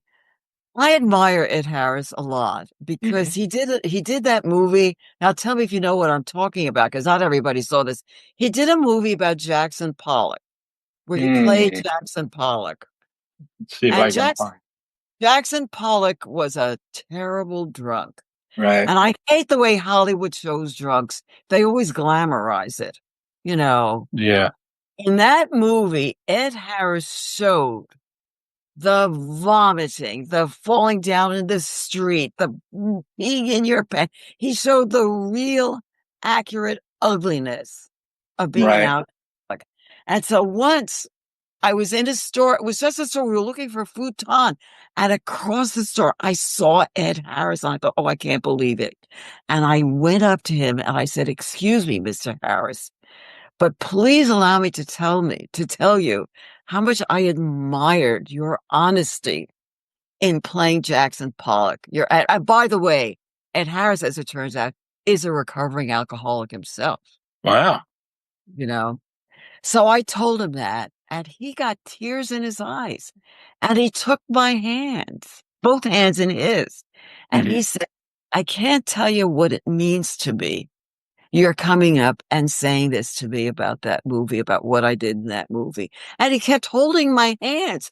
I admire Ed Harris a lot because Hmm. he did that movie. Now tell me if you know what I'm talking about, because not everybody saw this. He did a movie about Jackson Pollock where he played Mm. Jackson Pollock. Let's see if And I can find. Jackson Pollock was a terrible drunk. Right, And I hate the way Hollywood shows drunks. They always glamorize it. You know, yeah, in that movie, Ed Harris showed the vomiting, the falling down in the street, the being in your pants. He showed the real, accurate ugliness of being an right. alcoholic. And so once I was in a store, it was just a store, we were looking for a futon, and across the store, I saw Ed Harris, and I thought, oh, I can't believe it. And I went up to him and I said, "Excuse me, Mr. Harris, but please allow me to tell you how much I admired your honesty in playing Jackson Pollock. By the way, Ed Harris, as it turns out, is a recovering alcoholic himself, Wow. you know? So I told him that, and he got tears in his eyes, and he took my hands, both hands in his, and he Hmm. said, "I can't tell you what it means to me. You're coming up and saying this to me about that movie, about what I did in that movie." And he kept holding my hands.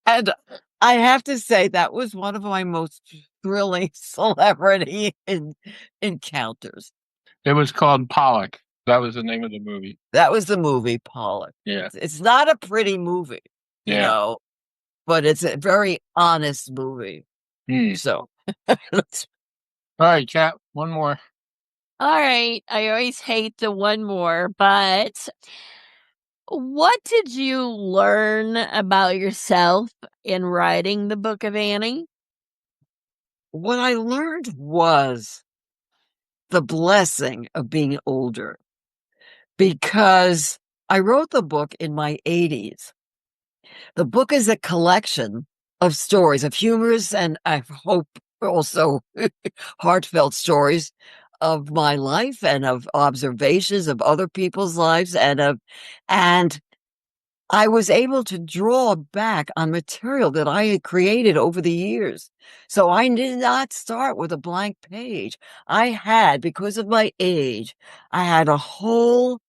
And I have to say, that was one of my most thrilling celebrity encounters. It was called Pollock. That was the name of the movie. That was the movie Pollock. Yeah, It's not a pretty movie, you yeah. know, but it's a very honest movie. Hmm. So let's- All right, Kat, one more. All right. I always hate the one more, but what did you learn about yourself in writing the Book of Annie? what I learned was the blessing of being older, because I wrote the book in my 80s. The book is a collection of stories, of humorous and I hope also heartfelt stories of my life and of observations of other people's lives and I was able to draw back on material that I had created over the years. So I did not start with a blank page. Because of my age, I had a whole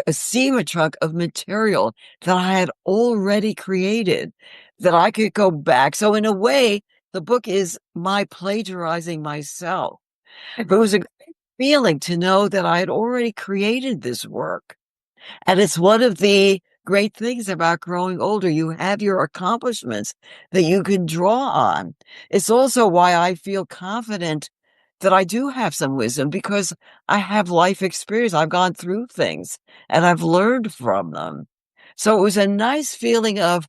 a SEMA trunk of material that I had already created that I could go back. So in a way, the book is my plagiarizing myself. But it was a great feeling to know that I had already created this work. And it's one of the great things about growing older. You have your accomplishments that you can draw on. It's also why I feel confident that I do have some wisdom, because I have life experience. I've gone through things and I've learned from them. So it was a nice feeling of,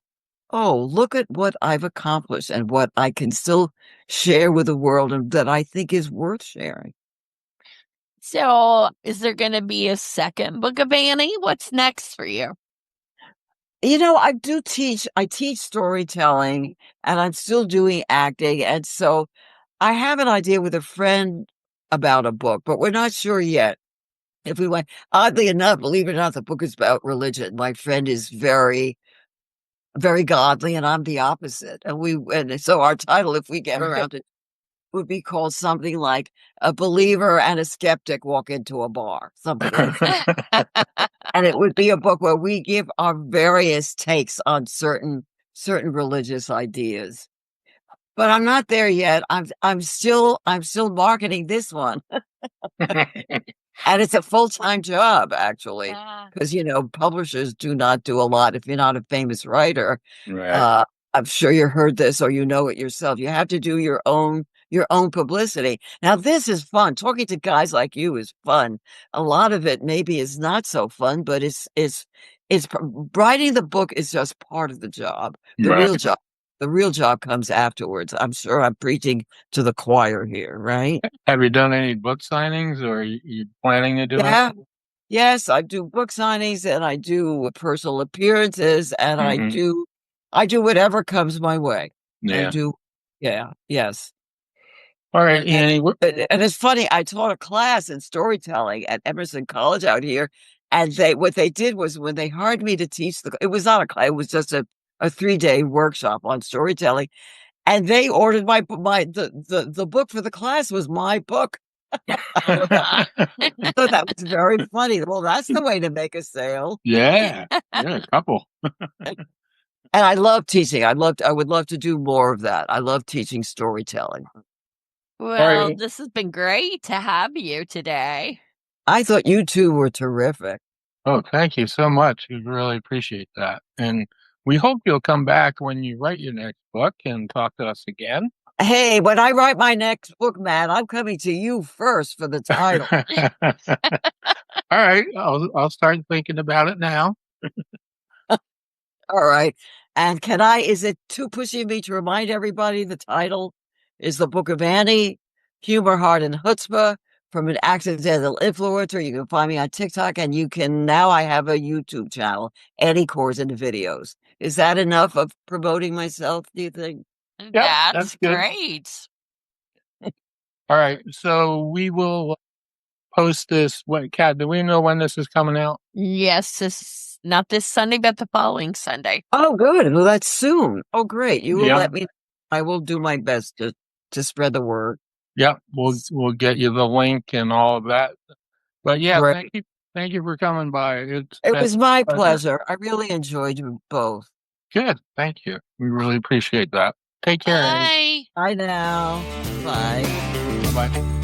oh, look at what I've accomplished and what I can still share with the world and that I think is worth sharing. So, is there going to be a second book of Annie? What's next for you? I teach storytelling and I'm still doing acting. And so I have an idea with a friend about a book, but we're not sure yet. If we went, oddly enough, believe it or not, the book is about religion. My friend is very, very godly, and I'm the opposite. And so our title, if we get around it, would be called something like "A Believer and a Skeptic Walk into a Bar," something like that. And it would be a book where we give our various takes on certain religious ideas. But I'm not there yet. I'm still marketing this one. And it's a full-time job, actually, because, publishers do not do a lot if you're not a famous writer. Right. I'm sure you heard this or you know it yourself. You have to do your own publicity. Now, this is fun. Talking to guys like you is fun. A lot of it maybe is not so fun, but writing the book is just part of the job. The real job comes afterwards. I'm sure I'm preaching to the choir here, right? Have you done any book signings, or are you planning to do it? Yeah. Yes, I do book signings and I do personal appearances and I do whatever comes my way. Yeah. Yes. All right, Annie. And it's funny, I taught a class in storytelling at Emerson College out here, and what they did was when they hired me to teach it was not a class, it was just a 3-day workshop on storytelling, and they ordered the book for the class was my book. So that was very funny. Well, that's the way to make a sale. Yeah, a couple. And I love teaching. I would love to do more of that. I love teaching storytelling. Well, right. This has been great to have you today. I thought you two were terrific. Oh, thank you so much. We really appreciate that. And we hope you'll come back when you write your next book and talk to us again. Hey, when I write my next book, Matt, I'm coming to you first for the title. All right. I'll start thinking about it now. All right. And is it too pushy of me to remind everybody the title is The Book of Annie, Humor, Heart, and Chutzpah from an Accidental Influencer. You can find me on TikTok and now I have a YouTube channel, Annie Korzen Videos. Is that enough of promoting myself, do you think? Yep, That's good. great. All right. So we will post this. Kat, do we know when this is coming out? Yes, not this Sunday, but the following Sunday. Oh, good. Well, that's soon. Oh, great. You will let me know. I will do my best to spread the word. Yep. We'll get you the link and all of that. But yeah, Great. Thank you for coming by. It was my pleasure. I really enjoyed you both. Good. Thank you. We really appreciate that. Take care. Bye. Bye now. Bye. Bye.